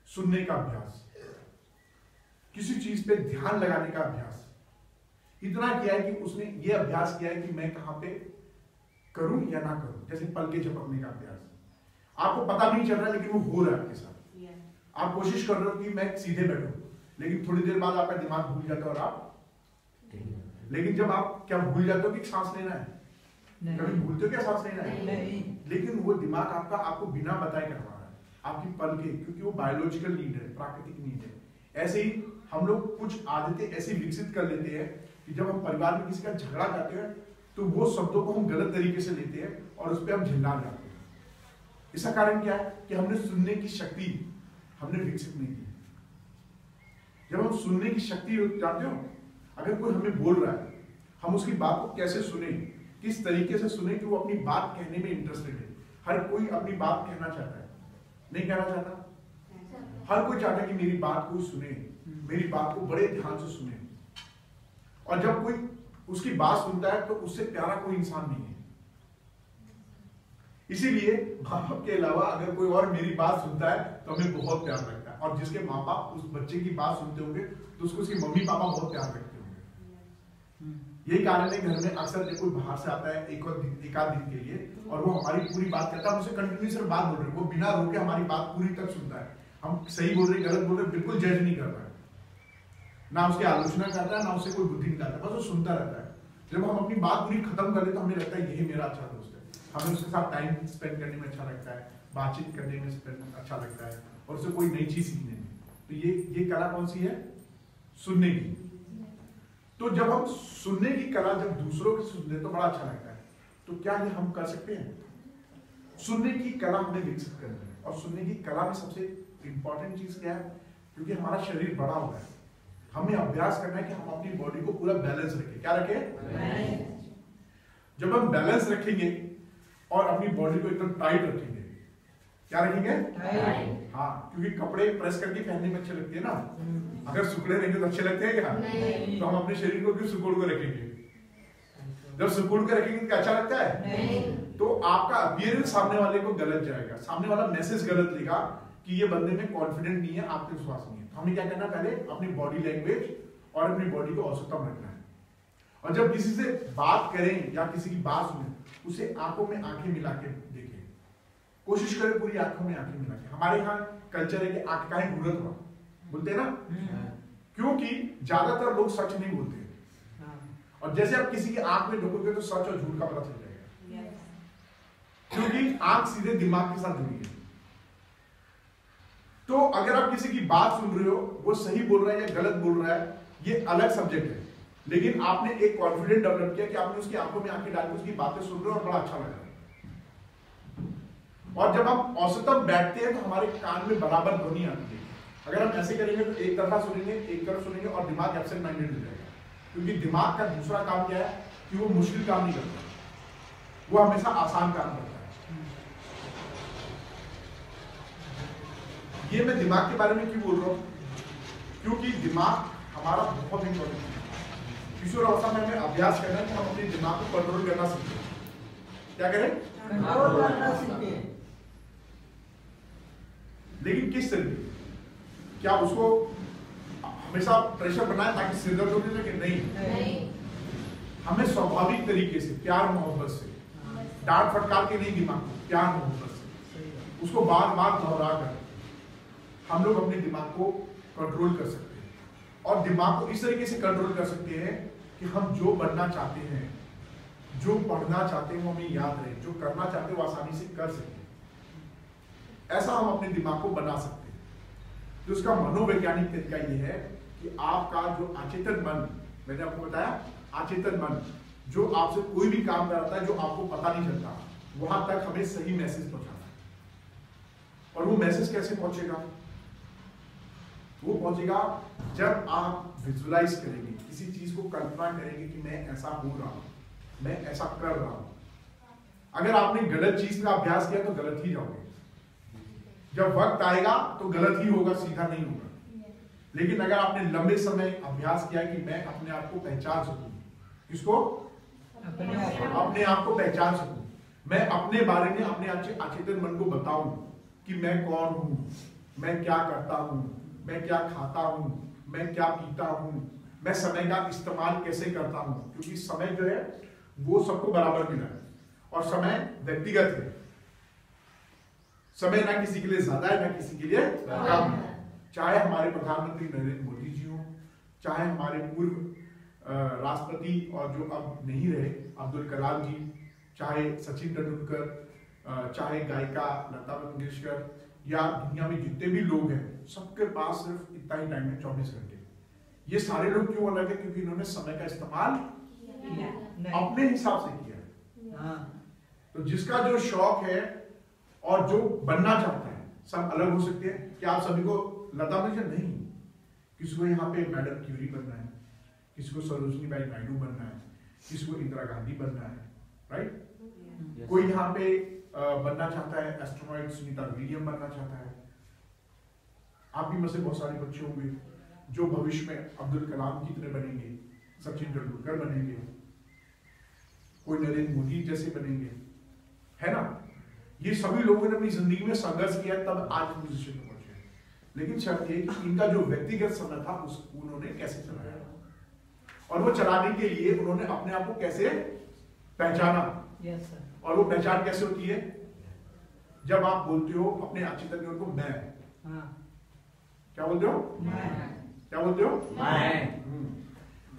सुनने का अभ्यास, किसी चीज पे ध्यान लगाने का अभ्यास। इतना किया है कि उसने ये अभ्यास किया है कि मैं कहां पे करूं या ना करूं, जैसे पल के झपकने का अभ्यास। आपको पता नहीं चल रहा है लेकिन वो हो रहा है आपके साथ। आप कोशिश कर रहे हो कि मैं सीधे बैठूं, लेकिन थोड़ी देर बाद आपका दिमाग भूल जाता है और आप, लेकिन जब आप क्या भूल जाते हो कि सांस लेना है, कभी भूलते हो क्या सांस लेना है? नहीं। लेकिन वो दिमाग आपका आपको बिना बताए करवा रहा है, आपकी पल के, क्योंकि वो बायोलॉजिकल नीड है, प्राकृतिक नीड है। ऐसे ही हम लोग कुछ आदतें ऐसी विकसित कर लेते हैं कि जब हम परिवार में किसी का झगड़ा करते हैं तो वो शब्दों को हम गलत तरीके से लेते हैं और उस पर हम झिल्ला जाते हैं। इसका कारण क्या है कि हमने सुनने की शक्ति हमने विकसित नहीं की। जब हम सुनने की शक्ति जानते हो, अगर कोई हमें बोल रहा है, हम उसकी बात को कैसे सुने, किस तरीके से सुने कि वो अपनी बात कहने में इंटरेस्टेड है। हर कोई अपनी बात कहना चाहता है, नहीं कहना चाहता? हर कोई चाहता है कि मेरी बात कोई सुने, मेरी बात को बड़े ध्यान से सुने। और जब कोई उसकी बात सुनता है तो उससे प्यारा कोई इंसान नहीं है। इसीलिए माँ बाप के अलावा अगर कोई और मेरी बात सुनता है तो हमें बहुत प्यार लगता है। और जिसके माँ बाप उस बच्चे की बात सुनते होंगे तो उसको उसके मम्मी पापा बहुत प्यार करते होंगे। यही कारण है घर में अक्सर जब कोई बाहर से आता है एक आध दिन के लिए और वो हमारी पूरी बात करता है, हम उसे कंटिन्यूस बात बोल रहे हैं, वो बिना रोके हमारी बात पूरी तक सुनता है। हम सही बोल रहे गलत बोल रहे बिल्कुल जज नहीं कर रहा है, ना उसकी आलोचना करता है ना उससे कोई बुद्धि निकालता है, बस वो सुनता रहता है। जब हम अपनी बात पूरी खत्म कर लेते तो हमें लगता है यही मेरा अच्छा दोस्त है, हमें उसके साथ टाइम स्पेंड करने में अच्छा लगता है, बातचीत करने में अच्छा लगता है और उससे कोई नई चीज सीखने में। तो ये कला कौन सी है? सुनने की। तो जब हम सुनने की कला जब दूसरों की सुनते तो बड़ा अच्छा लगता है। तो क्या ये हम कर सकते हैं? सुनने की कला हमें विकसित करनी है। और सुनने की कला में सबसे इंपॉर्टेंट चीज क्या है? क्योंकि हमारा शरीर बड़ा हो रहा है, हमें अभ्यास करना है कि हम अपनी बॉडी को पूरा बैलेंस रखें। क्या रखें? जब हम बैलेंस रखेंगे और अपनी बॉडी को एकदम टाइट रखेंगे, क्या रखेंगे? हाँ, क्योंकि कपड़े प्रेस करके पहनने में अच्छे लगते हैं ना। अगर सुकड़े रहेंगे तो अच्छे लगते हैं क्या? तो हम अपने शरीर को क्यों सुकड़ के रखेंगे? जब सुकड़ के रखेंगे तो अच्छा लगता है? तो आपका अपीयरेंस सामने वाले को गलत जाएगा, सामने वाला मैसेज गलत लेगा कि ये बंदे में कॉन्फिडेंट नहीं है, आत्मविश्वास नहीं है। तो हमें क्या करना? पहले अपनी बॉडी लैंग्वेज और अपनी बॉडी को औसतम रखना है। और जब किसी से बात करें या किसी की बात सुने, उसे आंखों में आंखें मिला के देखें। कोशिश करें पूरी आंखों में आंखें मिला के। हमारे यहाँ कल्चर है कि आंख का है घूरत हुआ बोलते हैं ना, क्योंकि ज्यादातर लोग सच नहीं बोलते। और जैसे आप किसी की आंख में ढूंढोगे तो सच और झूठ का पता चल जाएगा, क्योंकि आंख सीधे दिमाग के साथ जुड़ी है। तो अगर आप किसी की बात सुन रहे हो, वो सही बोल रहा है या गलत बोल रहा है, ये अलग सब्जेक्ट है। लेकिन आपने एक कॉन्फिडेंस डेवलप किया कि आपने उसकी आंखों में आंखें डाल के उसकी बातें सुन रहे हो और बड़ा अच्छा लग रहा है। और जब हम औसतम बैठते हैं तो हमारे कान में बराबर ध्वनि आती है। अगर हम ऐसे करेंगे तो एक तरफा सुनेंगे, एक तरफ सुनेंगे और दिमाग एब्सेंट माइंडेड हो जाएगा। क्योंकि दिमाग का दूसरा काम क्या है कि वो मुश्किल काम नहीं करता, वो हमेशा आसान काम करता है। ये मैं दिमाग के बारे में क्यों बोल रहा हूँ? क्योंकि दिमाग हमारा बहुत इंपॉर्टेंट है। किशोर अवस्था में हमें अभ्यास करना है कि हम अपने दिमाग को कंट्रोल करना सीखें। क्या करें? कंट्रोल करना सीखें। लेकिन किस तरीके? क्या उसको हमेशा प्रेशर बनाए ताकि सिर दर्द होने लगे? नहीं। हमें स्वाभाविक तरीके से, प्यार मोहब्बत से, डांट फटकार के नहीं, दिमाग को प्यार मोहब्बत से, उसको बार बार दोहरा कर हम लोग अपने दिमाग को कंट्रोल कर सकते हैं। और दिमाग को इस तरीके से कंट्रोल कर सकते हैं कि हम जो बनना चाहते हैं, जो पढ़ना चाहते हैं वो हमें याद रहे, जो करना चाहते हैं वो आसानी से कर सकें। ऐसा हम अपने दिमाग को बना सकते हैं। तो उसका मनोवैज्ञानिक तरीका ये है कि आपका जो अचेतन मन, मैंने आपको बताया अचेतन मन, जो आपसे कोई भी काम कराता है जो आपको पता नहीं चलता, वहां तक हमें सही मैसेज पहुंचाना है। और वो मैसेज कैसे पहुंचेगा? वो पहुंचेगा जब आप विजुअलाइज करेंगे, किसी चीज को कल्पना करेंगे कि मैं ऐसा हो रहा हूं, मैं ऐसा कर रहा हूं। अगर आपने गलत चीज का अभ्यास किया तो गलत ही जाओगे, जब वक्त आएगा तो गलत ही होगा, सीधा नहीं होगा। लेकिन अगर आपने लंबे समय अभ्यास किया कि मैं अपने आप को पहचान सकूं, किसको? अपने आप को पहचान सकूं, मैं अपने बारे में अपने अचेतन मन को बताऊं कि मैं कौन हूं, मैं क्या करता हूं, मैं क्या खाता हूं, मैं क्या पीता हूं, मैं समय का इस्तेमाल कैसे करता हूं। क्योंकि समय जो है वो सबको बराबर मिला है और समय व्यक्तिगत है। समय ना किसी के लिए ज्यादा है ना किसी के लिए कम है। चाहे हमारे प्रधानमंत्री नरेंद्र मोदी जी हो, चाहे हमारे पूर्व राष्ट्रपति और जो अब नहीं रहे अब्दुल कलाम जी, चाहे सचिन तेंदुलकर, चाहे गायिका लता मंगेशकर, या दुनिया में जितने भी लोग हैं, सबके पास सिर्फ इतना ही टाइम है, 24 घंटे। ये सारे लोग क्यों अलग है? क्योंकि इन्होंने समय का इस्तेमाल अपने हिसाब से किया। तो जिसका जो शौक है और जो बनना चाहता है, सब अलग हो सकते हैं। क्या आप सभी को लता मंगेशकर? नहीं। किसी को यहाँ पे मैडम क्यूरी बनना है, किसी को सरोजिनी बाई नायडू बनना है, किसी को इंदिरा गांधी बनना है, राइट? कोई यहाँ पे बनना चाहता है एस्ट्रोनॉट, सुनीता विलियम बनना चाहता है। आप भी में से बहुत सारे बच्चे होंगे जो भविष्य में अब्दुल कलाम की तरह बनेंगे, सचिन तेंदुलकर बनेंगे, कोई नरेंद्र मोदी जैसे बनेंगे, है ना। ये सभी लोगों ने अपनी जिंदगी में संघर्ष किया तब आज पोजीशन में पहुंचे। लेकिन शर्त ये कि इनका जो व्यक्तिगत समय था उस उन्होंने कैसे चलाया, और वो चलाने के लिए उन्होंने अपने आप को कैसे पहचाना। और वो पहचान कैसे होती है? जब आप बोलते हो अपने आचितन को मैं, क्या बोलते हो? क्या बोलते हो?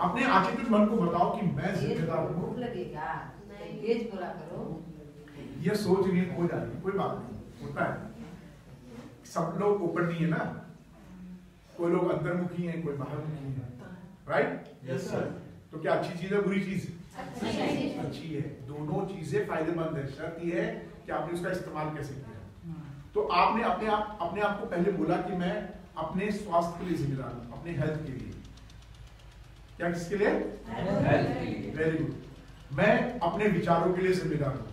अपने आचितन मन को बताओ कि मैं जिम्मेदार हूँ। लगेगा तेज बोला करो। ये सोच नहीं हो जा रही, कोई बात नहीं, होता है। सब लोग ओपन नहीं है ना, कोई लोग अंतर्मुखी हैं, कोई बाहरमुखी है, राइट? Yes sir. तो क्या अच्छी चीज है बुरी चीज? अच्छी है। दोनों चीजें फायदेमंद है। शर्त ये है कि आपने उसका इस्तेमाल कैसे किया। तो आपने अपने आप को पहले बोला कि मैं अपने स्वास्थ्य के लिए जिम्मेदार हूं, अपने हेल्थ के लिए। क्या किसके लिए? हेल्थ के लिए। Very good. मैं अपने विचारों के लिए जिम्मेदार हूं।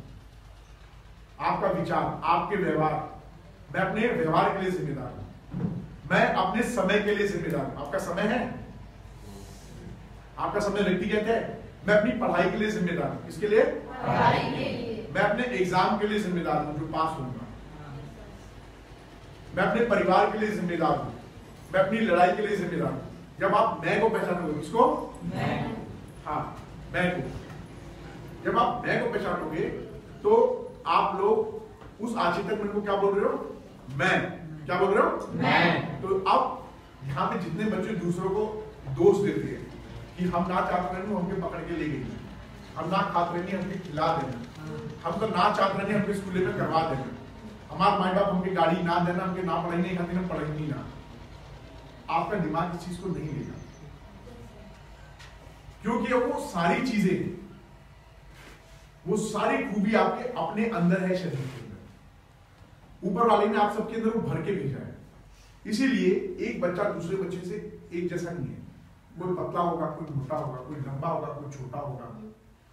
आपका विचार, आपके व्यवहार, मैं अपने व्यवहार के लिए जिम्मेदार हूं। मैं अपने समय के लिए जिम्मेदार हूं। आपका समय है, आपका समय व्यक्तिगत है। मैं अपनी पढ़ाई के लिए जिम्मेदार हूं। किसके लिए? पढ़ाई के लिए। मैं अपने एग्जाम के लिए जिम्मेदार हूं जो पास होऊंगा। मैं अपने परिवार के लिए जिम्मेदार हूं। मैं अपनी लड़ाई के लिए जिम्मेदार हूं। जब आप मैं को पहचानोगे, किसको? मैं। हाँ, मैं को। जब आप मैं को पहचानोगे तो आप लोग उस आचेतन मन को क्या बोल रहे हो? मैं। क्या बोल रहे हो? मैं। तो अब यहाँ पे जितने बच्चे दूसरों को दोष देते हैं कि हम ना चाहते रहे हमके पकड़ के ले गई, हम ना खाते रहे हमके खिला देना, हम तो ना चाहते रहे हमके स्कूल में करवा देना, हमारे माँ बाप हमके गाड़ी ना देना, हमके ना पढ़ाई नहीं खाते, हम पढ़ेंगे ना। आपका दिमाग इस चीज को नहीं लेगा, क्योंकि वो सारी चीजें, वो सारी खूबी आपके अपने अंदर है, शरीर के अंदर। ऊपर वाले ने आप सबके अंदर वो भर के भेजा है। इसीलिए एक बच्चा दूसरे बच्चे से एक जैसा नहीं है। कोई पतला होगा, कोई मोटा होगा, कोई लंबा होगा, कोई छोटा होगा,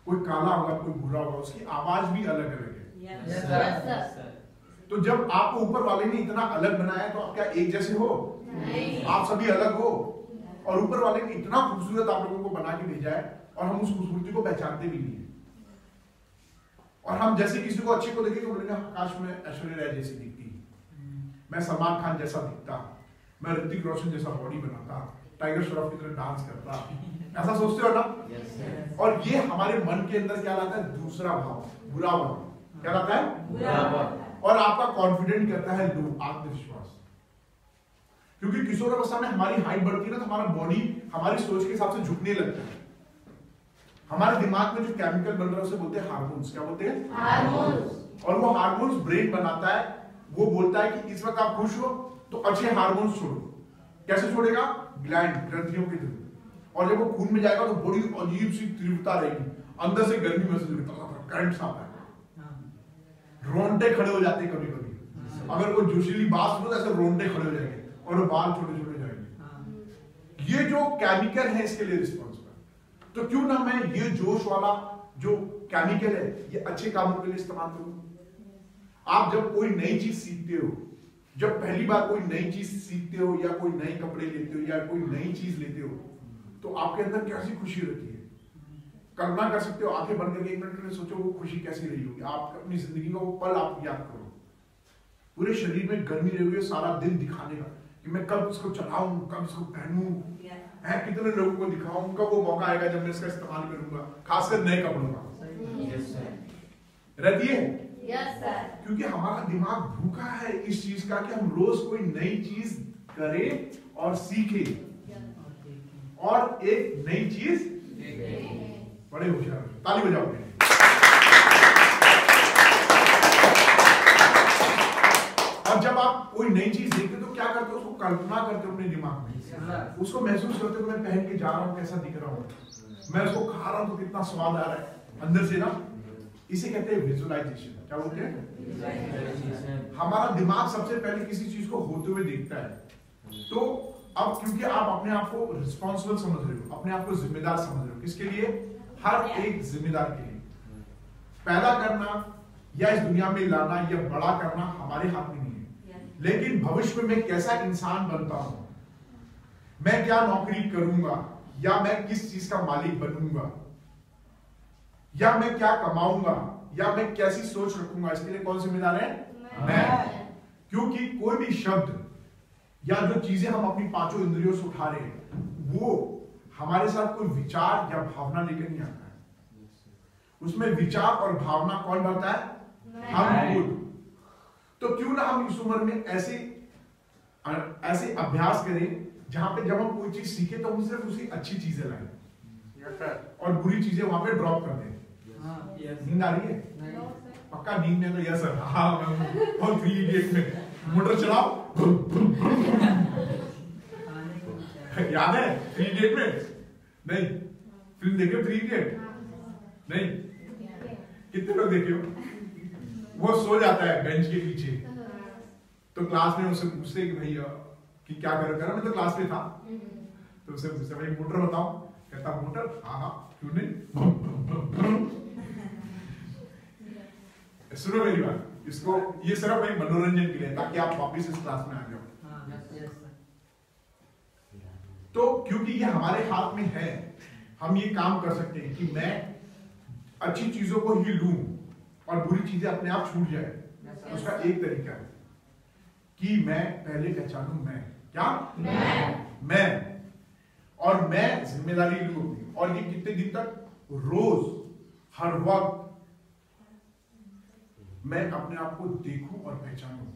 कोई काला होगा, कोई भूरा होगा, उसकी आवाज भी अलग अलग है। Yes sir. तो जब आपको ऊपर वाले ने इतना अलग बनाया तो आप क्या एक जैसे हो? नहीं। आप सभी अलग हो। और ऊपर वाले ने इतना खूबसूरत आप लोगों को बना के भेजा है और हम उस खूबसूरती को पहचानते भी नहीं है। और हम जैसे किसी को अच्छे को देखेंगे बोलेंगे काश मैं ऐश्वर्या राय जैसी दिखती, मैं सलमान खान जैसा दिखता, मैं ऋतिक रोशन जैसा बॉडी बनाता, टाइगर श्रॉफ की तरह डांस करता। ऐसा सोचते हो ना? और ये हमारे मन के अंदर क्या लाता है? दूसरा भाव, बुरा भाव। क्या लाता है? बुरा भाव। और आपका कॉन्फिडेंट करता है लो, आत्मविश्वास। क्योंकि किशोरावस्था में हमारी हाइट बढ़ती है ना, तो हमारा बॉडी हमारी सोच के हिसाब से झुकने लगता है। हमारे दिमाग में जो केमिकल बन रहा है उसे बोलते हैं हार्मोन्स। क्या बोलते हैं? हार्मोन्स। और वो हार्मोन्स ब्रेन बनाता है। वो बोलता है कि इस वक्त आप खुश हो तो अच्छे हार्मोन्स छोड़ो। कैसे छोड़ेगा? ग्लैंड, ग्रंथियों के थ्रू। और जब वो खून में जाएगा तो बड़ी अजीब सी तीव्रता रहेगी, अंदर से गर्मी महसूस होगी, करंट आता है, रोंगटे खड़े हो जाते हैं कभी कभी। अगर कोई जोशीली बात सुनो तो ऐसे रोंगटे खड़े हो जाएंगे और वो बाल छोटे छोटे जाएंगे। ये जो केमिकल है इसके लिए रिस्पॉन्सिबल। तो क्यों ना मैं ये जोश वाला जो केमिकल है ये अच्छे कामों के लिए इस्तेमाल करूं। आप जब कोई नई चीज सीखते हो, जब पहली बार कोई नई चीज सीखते हो या कोई नए कपड़े लेते हो या कोई नई चीज लेते हो तो आपके अंदर कैसी खुशी रहती है। कल्पना कर सकते हो, आंखें बंद करके 1 मिनट के लिए सोचो वो खुशी कैसी रही होगी। आप अपनी जिंदगी का वो पल आप याद करो, पूरे शरीर में गर्मी रही हुई है सारा दिन दिखाने का कि मैं कब इसको चलाऊं, कब इसको पहनूं, कितने लोगों को दिखाऊं, कब वो मौका आएगा जब मैं इसका इस्तेमाल करूंगा, खासकर नए कपड़ों का। रहती है। क्योंकि हमारा दिमाग भूखा है इस चीज का कि हम रोज कोई नई चीज करें और सीखें और एक नई चीज बड़े होशियार। ताली बजाओ। और जब आप कोई नई चीज देखते हो तो क्या करते हो? उसको कल्पना करते हो अपने दिमाग में, उसको महसूस करते हो मैं पहन के जा रहा हूं, कैसा दिख रहा हूं, मैं उसको खा रहा हूं तो कितना स्वाद आ रहा है अंदर से ना। इसे कहते हैं विजुअलाइजेशन। क्या बोलते हैं? हमारा दिमाग सबसे पहले किसी चीज को होते हुए देखता है। तो अब क्योंकि आप अपने आप को रिस्पॉन्सिबल समझ रहे हो, अपने आप को जिम्मेदार समझ रहे हो, किसके लिए? हर एक जिम्मेदार के लिए। पैदा करना, या इस दुनिया में लाना या बड़ा करना हमारे हाथ में नहीं है, लेकिन भविष्य में मैं कैसा इंसान बनता हूं, मैं क्या नौकरी करूंगा, या मैं किस चीज का मालिक बनूंगा, या मैं क्या कमाऊंगा, या मैं कैसी सोच रखूंगा, इसके लिए कौन जिम्मेदार है? मैं। क्योंकि कोई भी शब्द या जो चीजें हम अपनी पांचों इंद्रियों से उठा रहे हैं वो हमारे साथ कोई विचार या भावना लेकर नहीं आता है। उसमें विचार और भावना कौन भरता है? हम खुद। तो क्यों ना हम इस उम्र में ऐसे अभ्यास करें जहां पे जब हम कोई चीज सीखे तो हम सिर्फ उसी अच्छी चीजें लाएं और बुरी चीजें वहां पे ड्रॉप कर दें। नींद आ रही है? पक्का नींद में तो यस सर। हाँ, और 3 इडियट में मोटर चलाओ। याद है 3 इडियट में? नहीं, फिल्म देखे हो 3 इडियट? नहीं, कितने लोग देखे हो? वो सो जाता है बेंच के पीछे, तो क्लास में उससे पूछते कि भैया कि क्या कर रहा, मैं तो क्लास में था, तो उससे पूछते भाई मोटर बताओ, कहता मोटर, हाँ क्यों नहीं। सुनो मेरी बात, इसको ये सिर्फ एक मनोरंजन के लिए ताकि आप वापिस इस क्लास में आ जाओ। तो क्योंकि ये हमारे हाथ में है, हम ये काम कर सकते हैं कि मैं अच्छी चीजों को ही लूं और बुरी चीजें अपने आप छूट जाए। उसका एक तरीका है कि मैं पहले पहचानूं मैं क्या, मैं और मैं जिम्मेदारी लूं अपनी। और ये कितने दिन तक? रोज, हर वक्त मैं अपने आप को देखूं और पहचानूं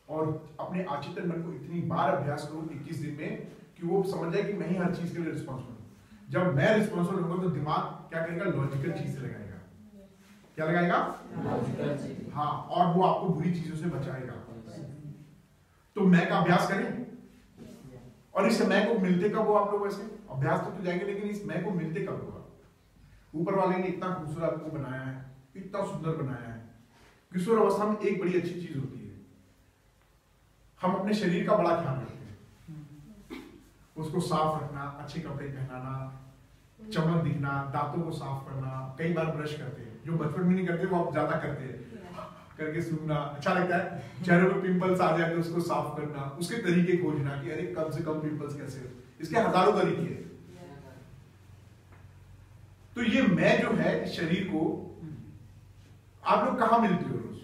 और अपने आचेतन मन को इतनी बार अभ्यास करूं 21 दिन में कि वो समझ जाए कि मैं ही हर चीज के लिए रिस्पॉन्सिबल हूं। जब मैं रिस्पॉन्सिबल होगा तो दिमाग क्या करेगा? लॉजिकल चीज से लगाएगा। क्या लगाएगा? हाँ, और वो आपको बुरी चीजों से बचाएगा। तो मैं का अभ्यास करें, और इस मैं को मिलते कब हो आप लोग? वैसे अभ्यास तो जाएंगे, लेकिन इस मैं को मिलते कब होगा? ऊपर वाले ने इतना खूबसूरत आपको बनाया है, इतना सुंदर बनाया है। किशोर अवस्था में एक बड़ी अच्छी चीज होती है, हम अपने शरीर का बड़ा ख्याल रखते हैं, उसको साफ रखना, अच्छे कपड़े पहनाना, चमक दिखना, दांतों को साफ करना, कई बार ब्रश करते हैं, जो बचपन में नहीं करते वो आप ज्यादा करते हैं, करके सूंघना अच्छा लगता है। चेहरे पे पिंपल्स आ जाए तो उसको साफ करना, उसके तरीके खोजना कि अरे कम से कम पिंपल्स कैसे हो, इसके हजारों तरीके हैं। तो ये मैं जो है इस शरीर को, आप लोग कहां मिलते हो रोज?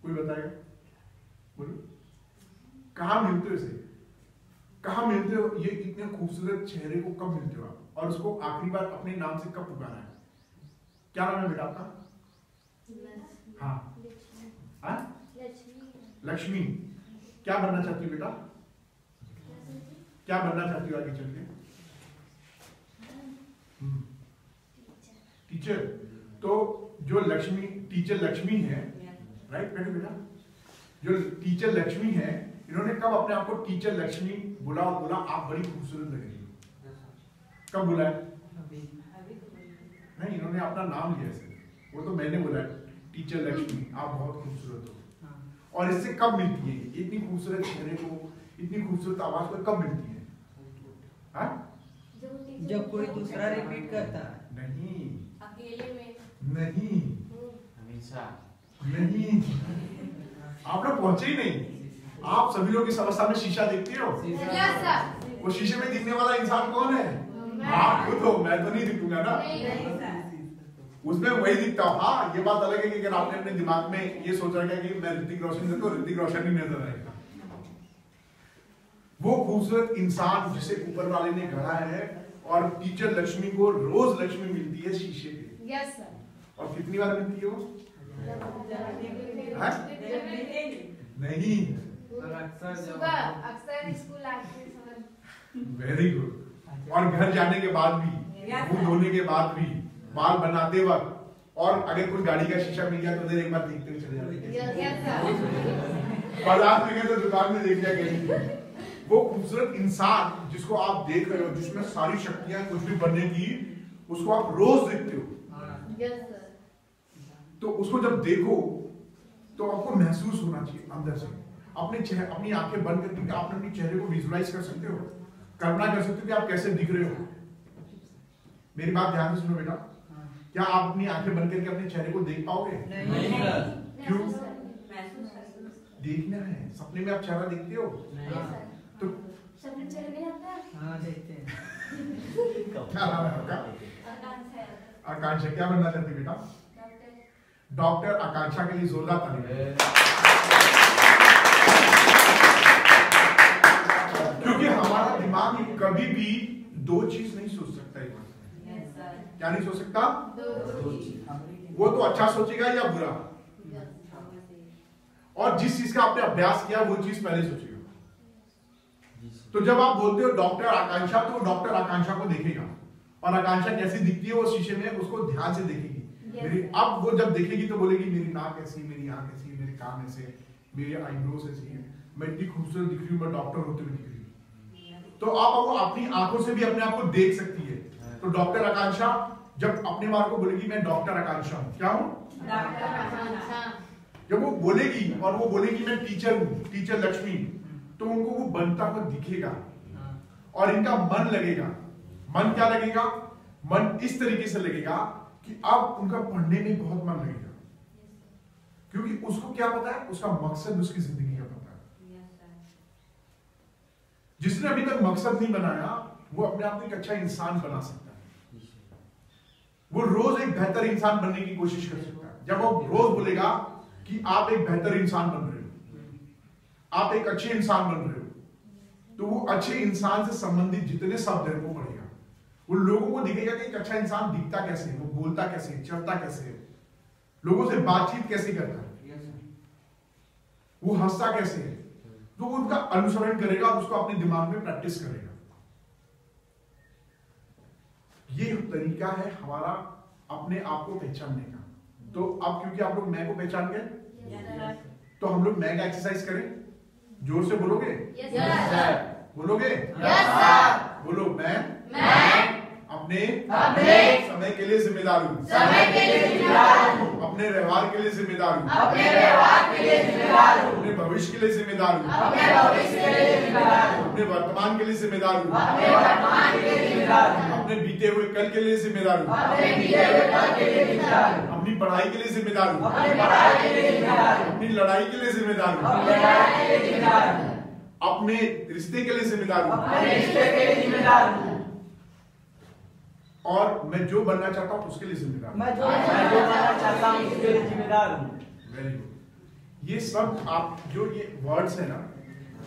कोई बताएगा? बोलो, कहां मिलते हो? इसे कहां मिलते हो? ये इतने खूबसूरत चेहरे को कब मिलते हो आप? और उसको आखिरी बार अपने नाम से कब पुकारा है? क्या नाम है बेटा आपका? हाँ, लक्ष्मी। क्या बनना चाहती हो बेटा? क्या बनना चाहती हो आगे चल के? टीचर। तो जो लक्ष्मी, टीचर लक्ष्मी है, राइट बेटा? जो टीचर लक्ष्मी है, इन्होंने कब अपने आप को टीचर लक्ष्मी बोला और बोला आप बड़ी खूबसूरत लग रही हो? कब बोला है? नहीं, इन्होंने अपना नाम लिया ऐसे, वो तो मैंने बोला टीचर लक्ष्मी आप बहुत खूबसूरत हो। और इससे कब मिलती है? इतनी खूबसूरत चेहरे को, इतनी खूबसूरत आवाज को कब मिलती है? हाँ? जब कोई दूसरा रिपीट करता है। नहीं, अकेले में नहीं, हमेशा नहीं, आप लोग पहुंचे ही नहीं। आप सभी लोग इस अवस्था में शीशा देखते हो? वो शीशे में दिखने वाला इंसान कौन है? आप खुद हो, मैं तो नहीं दिखूंगा ना, उसमें वही दिखता हूँ। हाँ, ये बात अलग है कि अगर आपने अपने दिमाग में ये सोच रखा है कि मैं ऋतिक रोशन से, तो ऋतिक रोशन ही नजर आएगा। वो खूबसूरत इंसान जिसे ऊपर वाले ने गढ़ा है, और टीचर लक्ष्मी को रोज लक्ष्मी मिलती है शीशे पे। Yes sir. और कितनी बार मिलती है वो? नहीं, अक्सर स्कूल आते समय। Very good. और घर जाने के बाद भी, मुंह धोने के बाद भी, बाल बनाते वक्त, और अगर कोई गाड़ी का शीशा मिल गया तो उधर एक बार देखते हुए चले जाते। बाजार में गए तो दुकान में देख लिया कहीं। वो खूबसूरत इंसान जिसको आप देख रहे हो, जिसमें सारी शक्तियां कुछ भी बनने की, उसको आप रोज देखते हो। तो उसको जब देखो तो आपको महसूस होना चाहिए अंदर से, अपनी आंखें बंद करके आप अपने चेहरे को विजुअलाइज कर सकते हो, कल्पना कर सकते हो कि आप कैसे दिख रहे हो। मेरी बात ध्यान से सुनो बेटा, क्या आप अपनी आंखें बंद करके अपने चेहरे को देख पाओगे? नहीं सर। क्यों? महसूस देखना है। सपने में आप चेहरा देखते हो? तो सपने चले नहीं आता है। हाँ देखते हैं। क्या नाम है आपका? आकांक्षा है। आकांक्षा। क्या बनना चाहती बेटा? डॉक्टर। डॉक्टर। आकांक्षा के लिए जोरदार ताली। क्योंकि हमारा दिमाग कभी भी दो चीज नहीं सोच सकता है। क्या नहीं सोच सकता? वो तो अच्छा सोचेगा या बुरा, और जिस चीज का आपने अभ्यास किया वो चीज पहले सोचेगा। तो जब आप बोलते हो डॉक्टर आकांक्षा, तो डॉक्टर आकांक्षा को देखेगा, और आकांक्षा कैसी दिखती है वो शीशे में, उसको ध्यान से देखेगी। मेरी अब वो जब देखेगी तो बोलेगी मेरी नाक ऐसी, मेरी आंख ऐसी, मेरे कान ऐसे, मेरी आईब्रोज ऐसी है, मैं इतनी खूबसूरत दिख रही हूँ, मैं डॉक्टर होते हुए दिख रही हूँ। तो अब वो अपनी आंखों से भी अपने आप को देख सकती है। तो डॉक्टर आकांक्षा जब अपने बारे को बोलेगी मैं डॉक्टर आकांक्षा हूँ, क्या हूँ? जब वो बोलेगी और वो बोलेगी मैं टीचर हूँ, टीचर लक्ष्मी, तो उनको वो बनता हुआ दिखेगा और इनका मन लगेगा। मन क्या लगेगा? मन इस तरीके से लगेगा कि अब उनका पढ़ने में बहुत मन लगेगा, क्योंकि उसको क्या पता है, उसका मकसद उसकी जिंदगी का पता है। जिसने अभी तक मकसद नहीं बनाया वो अपने आप को एक अच्छा इंसान बना सकता है। वो रोज एक बेहतर इंसान बनने की कोशिश कर सकता है। जब वो रोज बोलेगा कि आप एक बेहतर इंसान बन रहे हो, आप एक अच्छे इंसान बन रहे हो, तो वो अच्छे इंसान से संबंधित जितने शब्द हैं वो पढ़ेगा। वो लोगों को दिखेगा कि एक अच्छा इंसान दिखता कैसे है, वो बोलता कैसे है, चलता कैसे है, लोगों से बातचीत कैसे करता है, वो हंसता कैसे है। तो वो उनका अनुसरण करेगा और उसको अपने दिमाग में प्रैक्टिस करेगा। ये तरीका है हमारा अपने आप को पहचानने का। तो अब क्योंकि आप लोग मैं को पहचान गए, तो हम लोग मैं का एक्सरसाइज करें। जोर से बोलोगे? बोलोगे? बोलो मैं अपने समय के लिए जिम्मेदार हूँ, अपने व्यवहार के लिए जिम्मेदार हूँ, अपने भविष्य के लिए जिम्मेदार हूँ, अपने वर्तमान के लिए जिम्मेदार हूँ, अपने बीते हुए कल के लिए जिम्मेदार हूँ, अपनी पढ़ाई के लिए जिम्मेदार हूँ, अपनी लड़ाई के लिए जिम्मेदार हूँ, अपने रिश्ते के लिए जिम्मेदार हूँ, और मैं जो बनना चाहता हूँ उसके लिए जिम्मेदार हूँ। Very good. ये सब आप जो ये वर्ड्स है ना,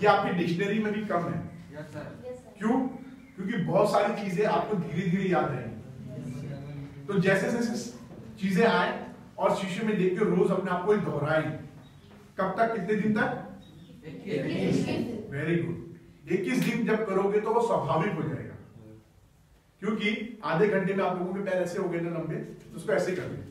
ये आपकी डिक्शनरी में भी कम है। क्यों? क्योंकि बहुत सारी चीजें आपको धीरे धीरे याद रहेंगी। तो जैसे जैसे चीजें आए और शीशे में देख के रोज अपने आप को दोहराएं। कब तक? कितने दिन तक? 21। Very good. 21 दिन जब करोगे तो वो स्वाभाविक हो जाएगा, क्योंकि आधे घंटे में आप लोगों के पैर ऐसे हो गए ना लंबे, तो उसको ऐसे कर लें।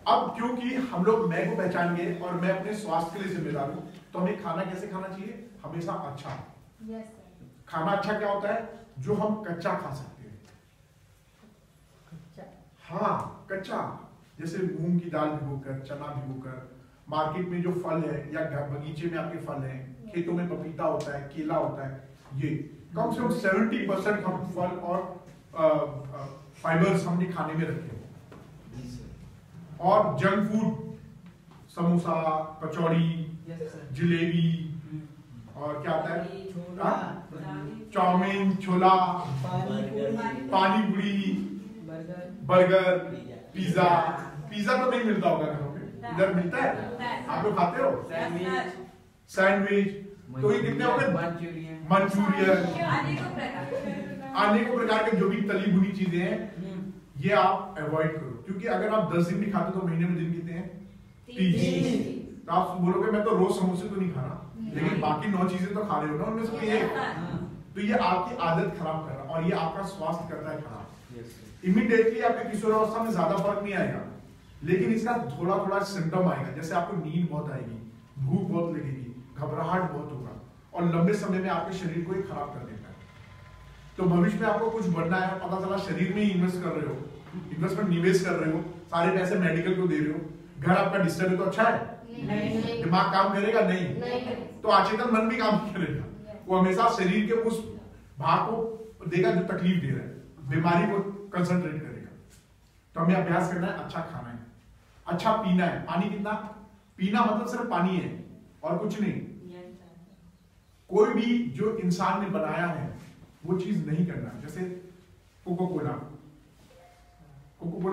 अब क्योंकि हम लोग मैं को पहचान गए और मैं अपने स्वास्थ्य के लिए जिम्मेदार हूं, तो हमें खाना कैसे खाना चाहिए? हमेशा अच्छा। खाना अच्छा क्या होता है? जो हम कच्चा खा सकते हैं। हाँ, कच्चा। जैसे मूंग की दाल भिगोकर, चना भिगोकर, मार्केट में जो फल है या बगीचे में आपके फल है, खेतों में पपीता होता है, केला होता है, ये कम से कम 70% हम फल और फाइबर्स हमने खाने में रखे। और जंक फूड, समोसा, कचौड़ी, जलेबी, और क्या आता है, चाउमीन, छोला, पानी पूरी, बर्गर, पिज्जा। पिज्जा तो नहीं मिलता होगा घरों में, इधर मिलता है? आप लोग खाते हो? सैंडविच। तो ये कितने हो गए? मंचूरियन, अनेकों प्रकार के जो भी तली भुनी चीजें हैं, ये आप अवॉइड करो। क्योंकि अगर आप 10 दिन भी खाते तो महीने में दिन कितने हैं? 30। तो आप बोलोगे मैं तो रोज समोसे तो नहीं खा रहा, लेकिन बाकी 9 चीजें तो खा रहे हो ना उनमें से एक। तो ये आपकी आदत खराब कर रहा है और ये आपका स्वास्थ्य करता है खराब। इमीडिएटली आपके किशोरावस्था में ज्यादा फर्क नहीं आएगा, लेकिन इसका थोड़ा थोड़ा सिम्टम आएगा। जैसे आपको नींद बहुत आएगी, भूख बहुत लगेगी, घबराहट बहुत होगा, और लंबे समय में आपके शरीर को ही खराब कर देता है। तो भविष्य में आपको कुछ बढ़ना है, पता चला शरीर में ही इन्वेस्ट कर रहे हो, इन्वेस्टमेंट निवेश कर रहे हो, सारे पैसे मेडिकल को दे रहे हो, घर आपका डिस्टर्ब है तो अच्छा है? नहीं। दिमाग काम करेगा? नहीं। तो अचेतन मन भी काम नहीं करेगा, वो हमेशा शरीर के उस भाग को देगा जो तकलीफ दे रहा है, बीमारी को कंसंट्रेट करेगा। तो हमें अभ्यास करना है, अच्छा खाना है, अच्छा पीना है। पानी कितना पीना, मतलब सिर्फ पानी है और कुछ नहीं। कोई भी जो इंसान ने बनाया है वो चीज नहीं करना। जैसे कोको कोला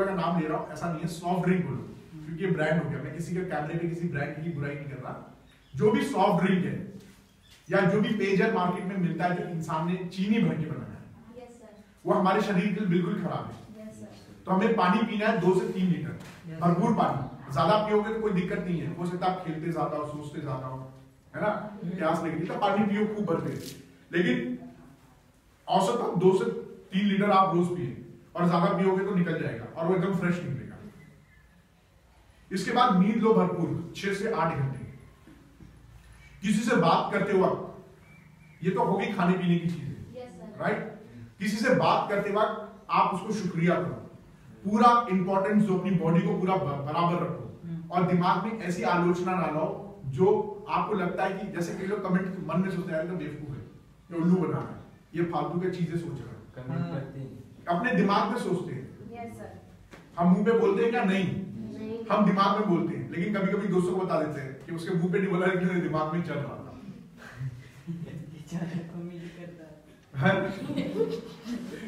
का नाम ले रहा हूं, ऐसा नहीं है, सॉफ्ट ड्रिंक बोलो क्योंकि ये ब्रांड हो गया। मैं किसी के कैमरे पे किसी ब्रांड की बुराई नहीं कर रहा। जो भी सॉफ्ट ड्रिंक है या जो भी पेयजल मार्केट में मिलता है जो इंसान ने चीनी भर के बनाया है, वो हमारे शरीर के लिए बिल्कुल खराब है। तो हमें पानी पीना है 2 से 3 लीटर, भरपूर पानी। ज्यादा पियोगे तो कोई दिक्कत नहीं है, हो सकता है आप खेलते ज्यादा हो, सोचते ज्यादा हो, है ना, प्यास लगेगी तो पानी पियो खूब भर के। लेकिन औसतन 2 से 3 लीटर आप रोज पिए, और ज्यादा पियोगे तो निकल जाएगा और वो एकदम फ्रेश निकलेगा। इसके बाद नींद लो भरपूर 6 से 8 घंटे। किसी से बात करते वक्त, ये तो होगी खाने पीने की चीजें, राइट। किसी से बात करते वक्त आप उसको शुक्रिया करो, पूरा इंपॉर्टेंस जो अपनी बॉडी को पूरा बराबर रखो, और दिमाग में ऐसी आलोचना ना लाओ जो आपको लगता है कि, जैसे कई लोग कमेंट मन में सोचते हैं बेवकूफ है, ये उल्लू बना है, ये फालतू की चीजें सोच रहा है, कमेंट करते हैं, अपने दिमाग में सोचते हैं। हम मुंह पे बोलते हैं क्या? नहीं, हम दिमाग में बोलते हैं। लेकिन कभी कभी दोस्तों को बता देते हैं कि उसके मुंह पे नहीं बोला लेकिन मेरे दिमाग में चल रहा था।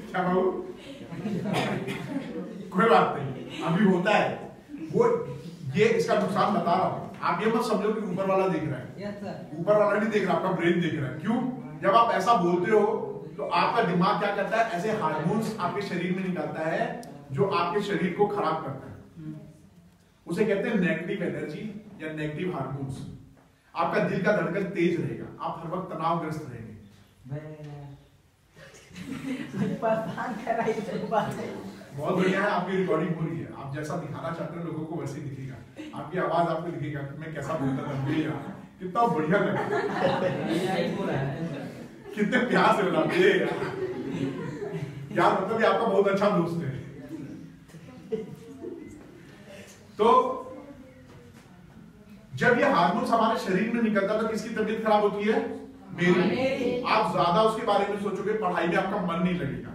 क्या बाबू? कोई बात नहीं, अभी होता है वो। ये इसका नुकसान बता रहा हूं, आप ये मत समझो कि ऊपर वाला देख रहा है। ऊपर वाला नहीं देख रहा, आपका ब्रेन देख रहा है। क्यों? जब आप ऐसा बोलते हो तो आपका दिमाग क्या करता है, ऐसे हार्मोन्स आपके शरीर में निकालता है जो आपके शरीर को खराब करता है। उसे कहते हैं नेगेटिव एनर्जी या नेगेटिव हार्मोन्स। आपका दिल का धड़कन तेज रहेगा, आप हर वक्त तनावग्रस्त रहेंगे। बहुत बढ़िया है, आपकी रिकॉर्डिंग हो रही है। आप जैसा दिखाना चाहते हैं लोगों को वैसे ही दिखेगा, आपकी आवाज आपको दिखेगा कि मैं कैसा बोलता था। कितना बढ़िया लगा, कितने प्यार से बनाते यार, मतलब ये आपका बहुत अच्छा दोस्त है। तो जब ये हार्मोन्स हमारे शरीर में निकलता तो किसकी तबीयत खराब होती है? मेरी। आप ज्यादा उसके बारे में सोचोगे, पढ़ाई में आपका मन नहीं लगेगा,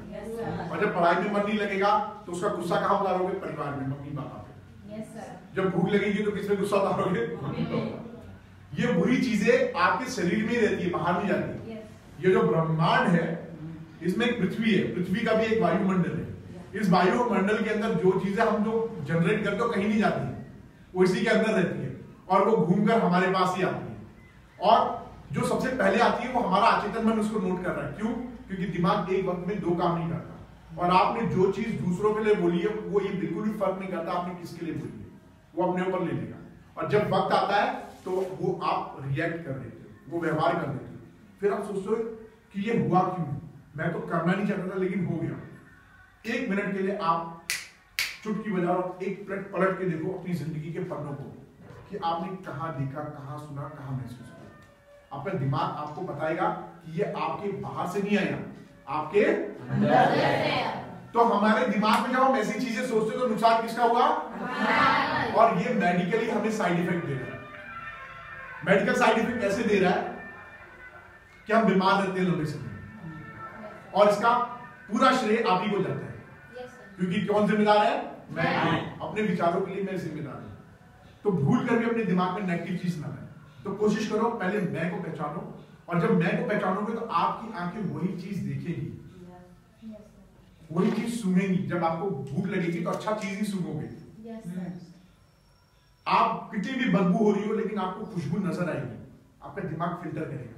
और जब पढ़ाई में मन नहीं लगेगा तो उसका गुस्सा कहाँ उतारोगे? परिवार में, मम्मी पापा पे। जब भूख लगेगी तो किस पे गुस्सा उतारोगे? ये बुरी चीजें आपके शरीर में ही रहती है, बाहर नहीं जाती। ये जो ब्रह्मांड है इसमें एक पृथ्वी है, पृथ्वी का भी एक वायुमंडल है। इस वायुमंडल के अंदर जो चीजें हम जो जनरेट करते हो कहीं नहीं जाती, वो इसी के अंदर रहती है, और वो घूमकर हमारे पास ही आती है। और जो सबसे पहले आती है वो हमारा अचेतन मन उसको नोट कर रहा है। क्यों? क्योंकि दिमाग एक वक्त में 2 काम नहीं करता, और आपने जो चीज दूसरों के लिए बोली है वो ये बिल्कुल भी फर्क नहीं करता आपने किसके लिए बोली है, वो अपने ऊपर ले लेगा। और जब वक्त आता है तो वो आप रिएक्ट कर देते हो, वो व्यवहार कर देते हो। फिर आप सोचते हो कि ये हुआ क्यों, मैं तो करना नहीं चाहता था लेकिन हो गया। 1 मिनट के लिए आप चुटकी बजाओ, एक मिनट पलट के देखो अपनी जिंदगी के पन्नों को कि आपने कहां देखा, कहां सुना, कहां महसूस किया। आपका दिमाग आपको बताएगा कि ये आपके बाहर से नहीं आया, आपके अंदर से आया। तो हमारे दिमाग में जब हम ऐसी चीजें सोचते हैं तो नुकसान किसका हुआ? और ये मेडिकली हमें साइड इफेक्ट दे रहा है। मेडिकल साइड इफेक्ट ऐसे दे रहा है कि हम बीमार रहते हैं लंबे समय, और इसका पूरा श्रेय आप ही को जाता है। क्योंकि कौन जिम्मेदार है? मैं। अपने विचारों के लिए मैं जिम्मेदार हूं। तो भूल कर भी अपने दिमाग में नेगेटिव चीज ना लाए। तो कोशिश करो पहले मैं को पहचानो, और जब मैं को पहचानोगे तो आपकी आंखें वही चीज देखेगी, वही चीज सूंघेंगी। जब आपको भूख लगेगी तो अच्छा चीज ही सूंघोगे। आप कितनी भी बदबू हो रही हो लेकिन आपको खुशबू नजर आएगी, आपका दिमाग फिल्टर करेगा।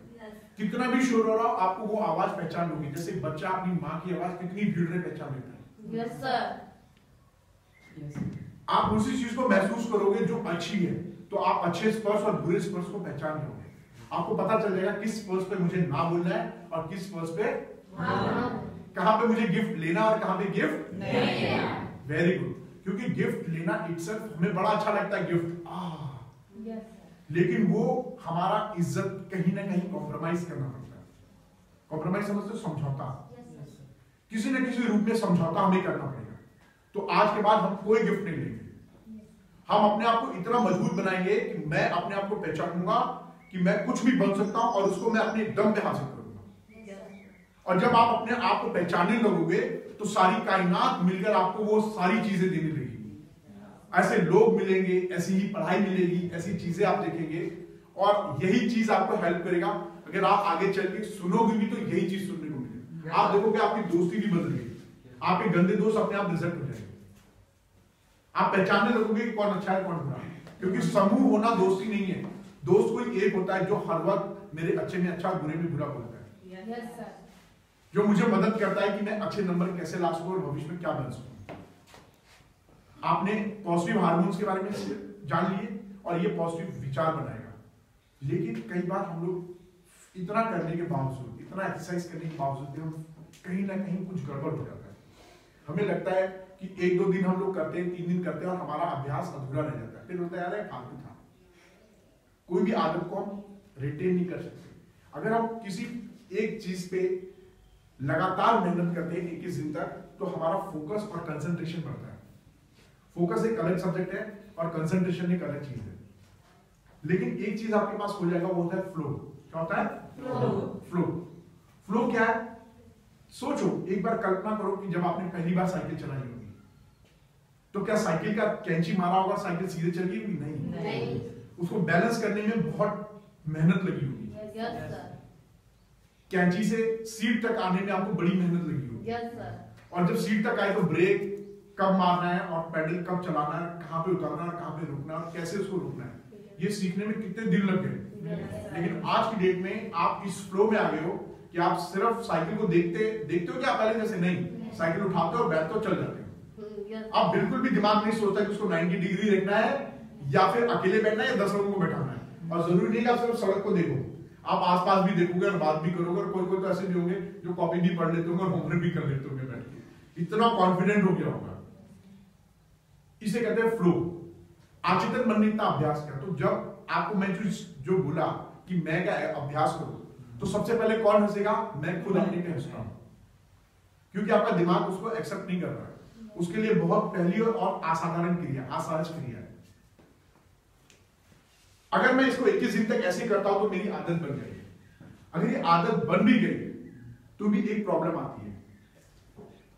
कितना भी शोर हो रहा हो आपको वो आवाज पहचान लोगे। जैसे बच्चा अपनी माँ की आवाज कितनी भीड़ में पहचान लेता है। Yes sir. आप उसी चीज को महसूस करोगे जो अच्छी है, तो आप अच्छे स्पर्श और बुरे स्पर्श को पहचान लोगे। आपको पता चल जाएगा किस स्पर्श पे मुझे ना बोलना है और किस स्पर्श पे कहां पे मुझे गिफ्ट लेना और कहां पे गिफ्ट नहीं लेना। Very good. क्योंकि गिफ्ट लेना इटसेल्फ हमें बड़ा अच्छा लगता है, गिफ्ट लेकिन वो हमारा इज्जत कहीं ना कहीं कॉम्प्रोमाइज करना पड़ता है। कॉम्प्रोमाइज समझते हो? समझौता। किसी न किसी रूप में समझौता हमें करना पड़ेगा। तो आज के बाद हम कोई गिफ्ट नहीं लेंगे। हम अपने आप को इतना मजबूत बनाएंगे कि मैं अपने आप को पहचानूंगा कि मैं कुछ भी बन सकता हूं और उसको मैं अपने दम पे हासिल करूंगा। और जब आप अपने आप को पहचानने लगोगे तो सारी कायनात मिलकर आपको वो सारी चीजें देने लगेगी। ऐसे लोग मिलेंगे, ऐसी ही पढ़ाई मिलेगी, ऐसी चीजें आप देखेंगे और यही चीज आपको हेल्प करेगा। अगर आप आगे चल के सुनोगे भी तो यही चीज सुनने को मिलेगी। आप देखोगे आपकी दोस्ती भी बदल गई, आपके गंदे दोस्त अपने आप रिजल्ट हो जाएंगे। आप पहचानने लगोगे कि कौन अच्छा है कौन बुरा है, क्योंकि समूह होना दोस्ती नहीं है। दोस्त कोई एक होता है जो हर वक्त मेरे अच्छे में अच्छा, बुरे में बुरा बोलता है, यस सर। जो मुझे मदद करता है कि मैं अच्छे नंबर कैसे ला सकूं और भविष्य में क्या बन सकूं। आपने पॉजिटिव हार्मोन्स के बारे में जान लिए और ये पॉजिटिव विचार बनाएगा। लेकिन कई बार हम लोग इतना करने के बावजूद, इतना एक्सरसाइज करने के बावजूद भी हम कहीं ना कहीं कुछ गड़बड़ हो जाता है। हमें लगता है कि 1-2 दिन हम लोग करते हैं, 3 दिन करते हैं और हमारा अभ्यास अधूरा रह जाता है। फिर होता है यार फालतू था। कोई भी आदत को हम रिटेन नहीं कर सकते। अगर हम किसी एक चीज पे लगातार मेहनत करते हैं 21 दिन तक, तो हमारा फोकस और कंसंट्रेशन बढ़ता है। फोकस एक अलग सब्जेक्ट है और कंसंट्रेशन एक अलग चीज है। लेकिन एक चीज आपके पास हो जाएगा, वो होता है फ्लो। क्या होता है? फ्लो। फ्लो क्या है? सोचो, एक बार कल्पना करो कि जब आपने पहली बार साइकिल चलाई होगी तो क्या साइकिल का कैंची मारा होगा, साइकिल सीधे चल गई? नहीं। उसको बैलेंस करने में बहुत मेहनत लगी होगी। Yes sir. कैंची से सीट तक आने में आपको बड़ी मेहनत लगी होगी। Yes sir. और जब सीट तक आए तो ब्रेक कब मारना है और पैडल कब चलाना है, कहां पे उतरना है, कहां पे रुकना है और कैसे उसको रोकना है, ये सीखने में कितने दिन लग गए। लेकिन आज की डेट में आप इस फ्लो में आ गए हो कि आप सिर्फ साइकिल को देखते हो कि आप पहले जैसे नहीं, साइकिल उठाते हो और बैठते हो, चल जाते हो। आप बिल्कुल भी दिमाग नहीं सोचता कि उसको 90 डिग्री रखना है या फिर अकेले बैठना है या 10 लोगों को बैठाना है। और जरूरी नहीं कि आप सिर्फ सड़क को देखो, आप आसपास भी देखोगे और बात भी करोगे। और कोई तो ऐसे भी होंगे जो कॉपी भी पढ़ लेते होंगे और होमवर्क भी कर लेते होंगे बैठ के, इतना कॉन्फिडेंट हो गया होगा। इसे कहते हैं फ्लो। आचेतन बनने का अभ्यास किया। तो जब आपको मैं जो बोला कि मैं क्या अभ्यास करूं, तो सबसे पहले कौन हंसेगा? मैं खुद अपने पे हंसता हूं, क्योंकि आपका दिमाग उसको एक्सेप्ट नहीं कर रहा है। उसके लिए बहुत पहली और असाधारण क्रिया, असहज क्रिया है। अगर मैं इसको 21 दिन तक ऐसे करता हूं तो मेरी आदत बन गई। अगर ये आदत बन भी गई तो भी एक प्रॉब्लम आती है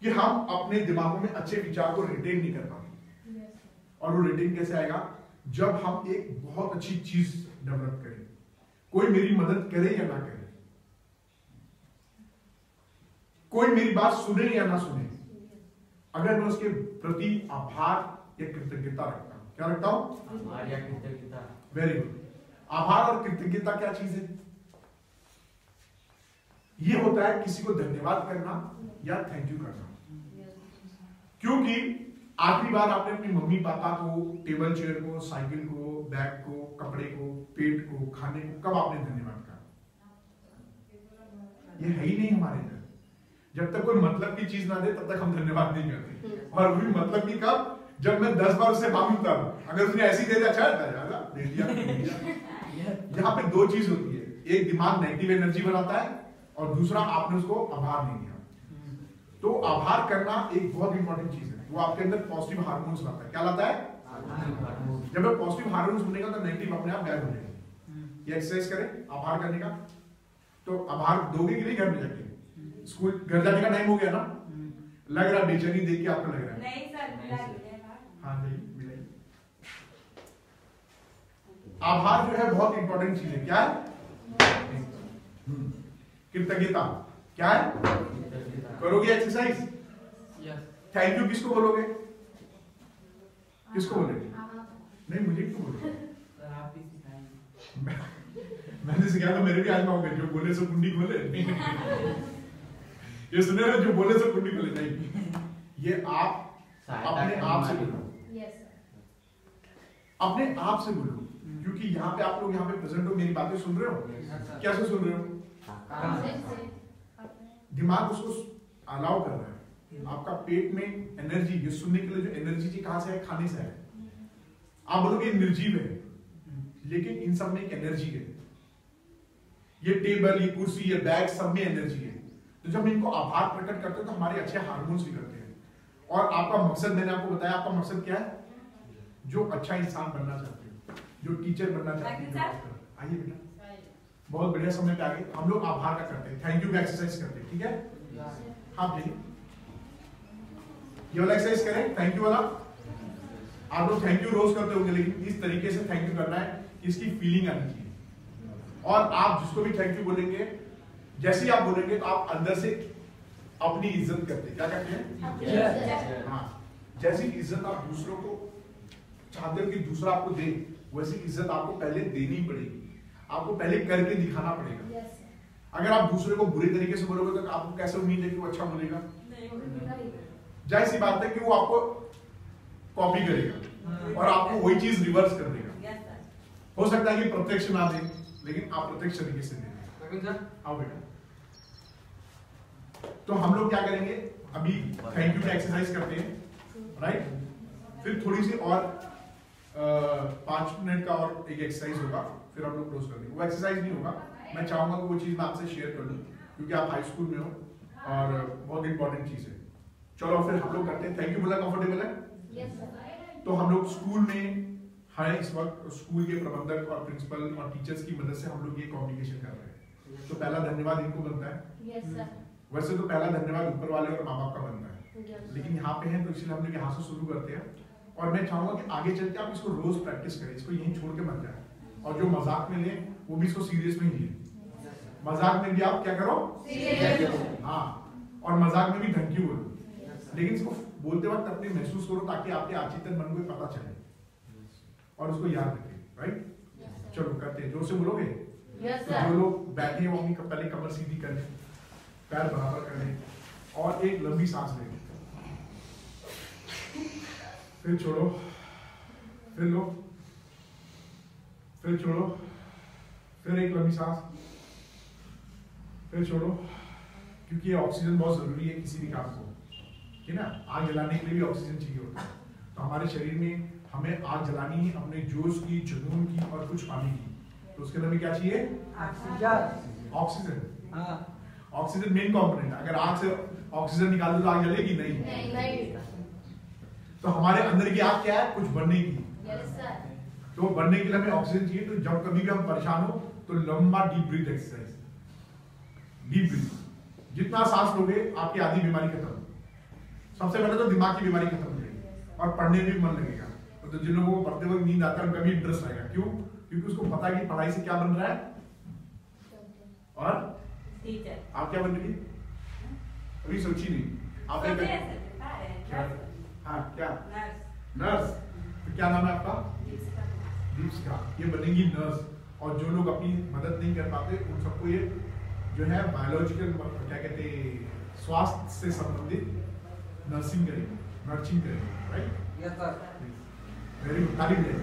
कि हम अपने दिमागों में अच्छे विचार को रिटेन नहीं कर पाते। और वो रिटेन कैसे आएगा? जब हम एक बहुत अच्छी चीज डेवलप करें, कोई मेरी मदद करे या ना करे, कोई मेरी बात सुने या ना सुने, अगर मैं उसके प्रति आभार या कृतज्ञता रखता हूं। क्या रखता हूं? आभार या कृतज्ञता। Very good. आभार और कृतज्ञता क्या चीज है? ये होता है किसी को धन्यवाद करना या थैंक यू करना। क्योंकि आखिरी बार आपने अपनी मम्मी पापा को, टेबल चेयर को, साइकिल को, बैग को, कपड़े को, पेट को, खाने को कब आपने धन्यवाद कहा? ये है ही नहीं हमारे अंदर। जब तक कोई मतलब की चीज ना दे तब तक हम धन्यवाद नहीं करते। और वो भी मतलब की कब? जब मैं 10 बार उससे मांगू तब। अगर उसने ऐसी दे दिया, अच्छा दे दिया। यहाँ पे 2 चीज होती है, एक दिमाग नेगेटिव एनर्जी बनाता है और दूसरा आपने उसको आभार नहीं दिया। तो आभार करना एक बहुत इंपॉर्टेंट चीज है। वो आपके अंदर पॉजिटिव हार्मोन्स लाता है। क्या लाता है? जब मैं पॉजिटिव हार्मोन्स बनेगा तो नेगेटिव अपने आप गायब हो जाएगा। ये एक्सरसाइज करें आभार करने का। तो आभार दोगे कि नहीं घर में जाके? स्कूल घर जाने का टाइम हो गया ना? लग रहा है बेचैनी देख के आपको लग रहा है? नहीं सर। हाँ मिलेगी। आभार जो है बहुत इंपॉर्टेंट चीज है। क्या है? कृतज्ञता। क्या है? करोगे एक्सरसाइज? थैंक यू किसको बोलोगे? किसको बोलोगे? नहीं, मुझे क्यों बोलोगे? मैंने सिखाया तो मेरे भी आज होंगे, जो बोले सो कुंडी खोले। ये सुने ना, जो बोले सो कुंडी खोले। नहीं, ये आप अपने आप से बोलो। अपने आप से बोलो, क्योंकि यहाँ पे आप लोग यहाँ पे प्रेजेंट हो, मेरी बातें सुन रहे हो। कैसे सुन रहे हो? दिमाग उसको अलाउ कर रहा है। आपका पेट में एनर्जी, ये सुनने के लिए जो एनर्जी जी कहां से है? खाने से है। आप बोलोगे निर्जीव है, लेकिन इन सब में एक एनर्जी है। ये टेबल, ये कुर्सी, ये बैग, सब में एनर्जी है। तो जब इनको आभार प्रकट करते हो तो हमारे अच्छे हार्मोन्स निकलते हैं। और आपका मकसद, मैंने आपको बताया, आपका मकसद क्या है? जो अच्छा इंसान बनना चाहते हो, जो टीचर बनना चाहते हो। आइए बेटा, बहुत बढ़िया, समय पे आ गए। हम लोग आभार का करते हैं, थैंक यू का एक्सरसाइज करते हैं, ठीक है? हाँ प्लीज ये वाला एक्सरसाइज करें, थैंक यू वाला। आप लोग थैंक यू रोज करते होंगे, लेकिन इस तरीके से थैंक यू करना है, इसकी फीलिंग आनी चाहिए। और आप जिसको भी थैंक यू बोलेंगे, जैसे ही आप बोलेंगे तो आप अंदर से अपनी इज्जत करते हैं। क्या कहते हैं? हाँ, जैसी इज्जत आप दूसरों को चाहते हो कि दूसरा आपको दे, वैसी इज्जत आपको पहले देनी पड़ेगी, आपको पहले करके दिखाना पड़ेगा। अगर आप दूसरे को बुरे तरीके से बोलोगे तो आपको कैसे उम्मीद है कि वो अच्छा बोलेगा? जाहिर सी बात है कि वो आपको कॉपी करेगा और आपको वही चीज रिवर्स कर देगा। हो सकता है कि प्रत्यक्ष ना दे, लेकिन आप प्रत्यक्ष तरीके से देंगे। आओ बेटा, तो हम लोग क्या करेंगे अभी, थैंक यू का एक्सरसाइज करते हैं, राइट? फिर थोड़ी सी और 5 मिनट का और एक एक्सरसाइज होगा, फिर हम लोग क्लोज कर देंगे। वो एक्सरसाइज नहीं होगा, मैं चाहूंगा कि वो चीज मैं आपसे शेयर कर लूं, क्योंकि आप हाई स्कूल में हो और बहुत इंपॉर्टेंट चीज है। चलो फिर हम लोग करते हैं। थैंक यू बोला कंफर्टेबल है? तो हम लोग स्कूल में हैं इस वक्त, स्कूल के प्रबंधक और प्रिंसिपल और टीचर्स की मदद से हम लोग ये कम्युनिकेशन कर रहे हैं। तो पहला धन्यवाद इनको बनता है। वैसे तो पहला धन्यवाद ऊपर वाले और माँ बाप का बनता है, लेकिन यहाँ पे है तो इसलिए हम लोग यहाँ से शुरू करते हैं। और मैं चाहूंगा कि आगे चल के आप इसको रोज प्रैक्टिस करें, इसको यहीं छोड़ के मत जाए। और जो मजाक में ले वो भी इसको सीरियस में ही ले। मजाक में भी आप क्या करो? हाँ, और मजाक में भी थैंक यू बोलो, लेकिन इसको बोलते वक्त अपने महसूस करो ताकि आपके आचितन मन को पता चले और उसको याद रखें, राइट? चलो करते हैं, जोर से बोलोगे? तो जो लोग बैठे हैं वो अपनी पहले कमर सीधी कर लें, पैर बराबर कर लें और एक लंबी सांस लें, फिर छोड़ो, फिर लो, फिर छोड़ो, फिर एक लंबी सांस, फिर छोड़ो, क्योंकि ये ऑक्सीजन बहुत जरूरी है किसी भी काम को, है ना? आग जलाने के लिए भी ऑक्सीजन चाहिए होता है। तो हमारे शरीर में हमें आग जलानी है अपने जोश की, जुनून की और कुछ पाने की, तो उसके लिए हमें क्या चाहिए? ऑक्सीजन। हाँ, ऑक्सीजन मेन कंपोनेंट। अगर आग से ऑक्सीजन निकाल दो तो आग जलेगी नहीं। तो हमारे अंदर की आग क्या है? कुछ बनने की। तो बनने के लिए हमें ऑक्सीजन चाहिए। तो जब कभी भी हम परेशान हो तो लंबा deep breath exercise, deep breath. जितना सांस लोगे आपकी आधी बीमारी खत्म। सबसे पहले तो दिमाग की बीमारी खत्म हो जाएगी और पढ़ने में भी मन लगेगा। तो जिन लोगों को पढ़ते वक्त नींद आता है उनका भी इंटरेस्ट आएगा। क्यों? क्योंकि उसको पता है कि पढ़ाई से क्या बन रहा है। और आप क्या बन रही? अभी सोची नहीं आप? हाँ, क्या? नर्स। तो क्या नाम है आपका? दीपिका। ये बनेगी नर्स। और जो लोग अपनी मदद नहीं कर पाते उन सबको ये जो है बायोलॉजिकल क्या कहते हैं, स्वास्थ्य से संबंधित नर्सिंग करेंगे, नर्सिंग करेंगे, right? Yes sir. Very good, तारीफ दें।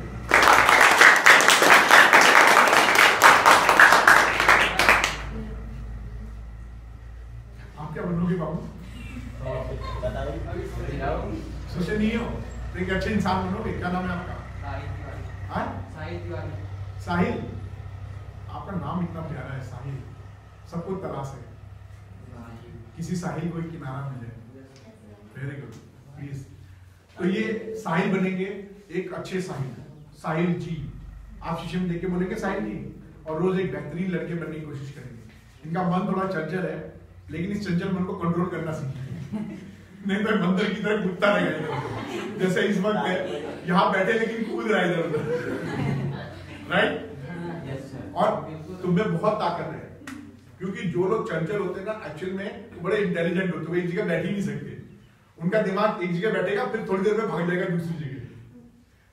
आप क्या बनोगे बाबू? सोचे नहीं हो तो एक अच्छे इंसान बनोगे। क्या नाम है आपका? साहिल तिवारी। साहिल, आपका नाम इतना प्यारा है साहिल, सबको तलाश है, किसी साहिल को किनारा मिल जाए। Very good, please. तो ये साहिल बनेंगे, एक अच्छे साहिल, साहिल जी। आप शीशे में देख के बोलेंगे साहिल जी, और रोज एक बेहतरीन लड़के बनने की कोशिश करेंगे। इनका मन थोड़ा चंचल है, लेकिन इस चंचल मन को कंट्रोल करना सीखिए, नहीं तो बंदर की तरह कूदता रहेगा। जैसे इस वक्त है यहाँ बैठे लेकिन कूद रहा है इधर उधर, राइट? और तुम्हें बहुत ताकत है, क्योंकि जो लोग चंचल होते हैं ना एक्चुअल में तो बड़े इंटेलिजेंट होते हैं, एक जगह बैठ ही नहीं सकते। उनका दिमाग एक जगह बैठेगा फिर थोड़ी देर में भाग जाएगा दूसरी जगह।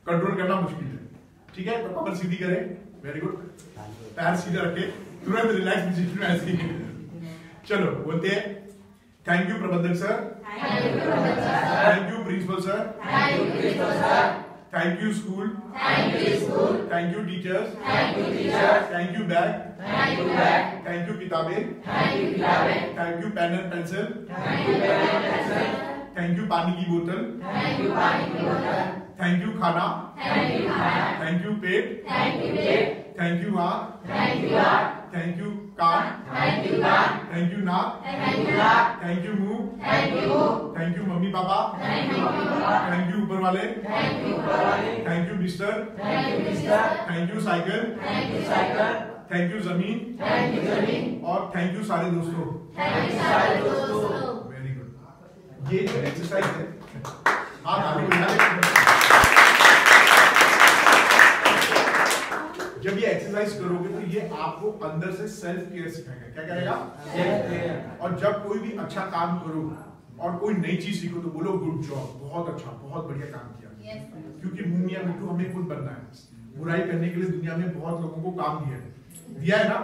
कंट्रोल करना मुश्किल है, ठीक है? तो कमर सीधी करें, वेरी गुड। पैर सीधा रखे, तुरंत रिलैक्स पोजीशन में ऐसे ही। चलो बोलते हैं, थैंक यू प्रबंधक sir, thank you principal sir, thank you school, thank you teachers, thank you bag, thank you किताबें, thank you pen and pencil, thank you पानी की बोतल, थैंक यू खाना, थैंक यू पेट, थैंक यू आँख, thank you कान, thank you नाक, thank you मुंह, thank you mummy papa, thank you ऊपर वाले, थैंक यू बिस्तर, thank you cycle, thank you जमीन, और थैंक यू सारे दोस्तों। Very good. ये जो एक्सरसाइज है, हाथ आगे बढ़ा लें। जब ये एक्सरसाइज करोगे तो ये आपको अंदर से सेल्फ केयर सिखाएगा। क्या करेगा? और जब कोई भी अच्छा काम करो और कोई नई चीज सीखो तो बोलो गुड जॉब, बहुत अच्छा, बहुत बढ़िया काम किया। क्योंकि मुंह मियां मिट्टू हमें खुद बनना है। बुराई करने के लिए दुनिया में बहुत लोगों को काम दिया है ना?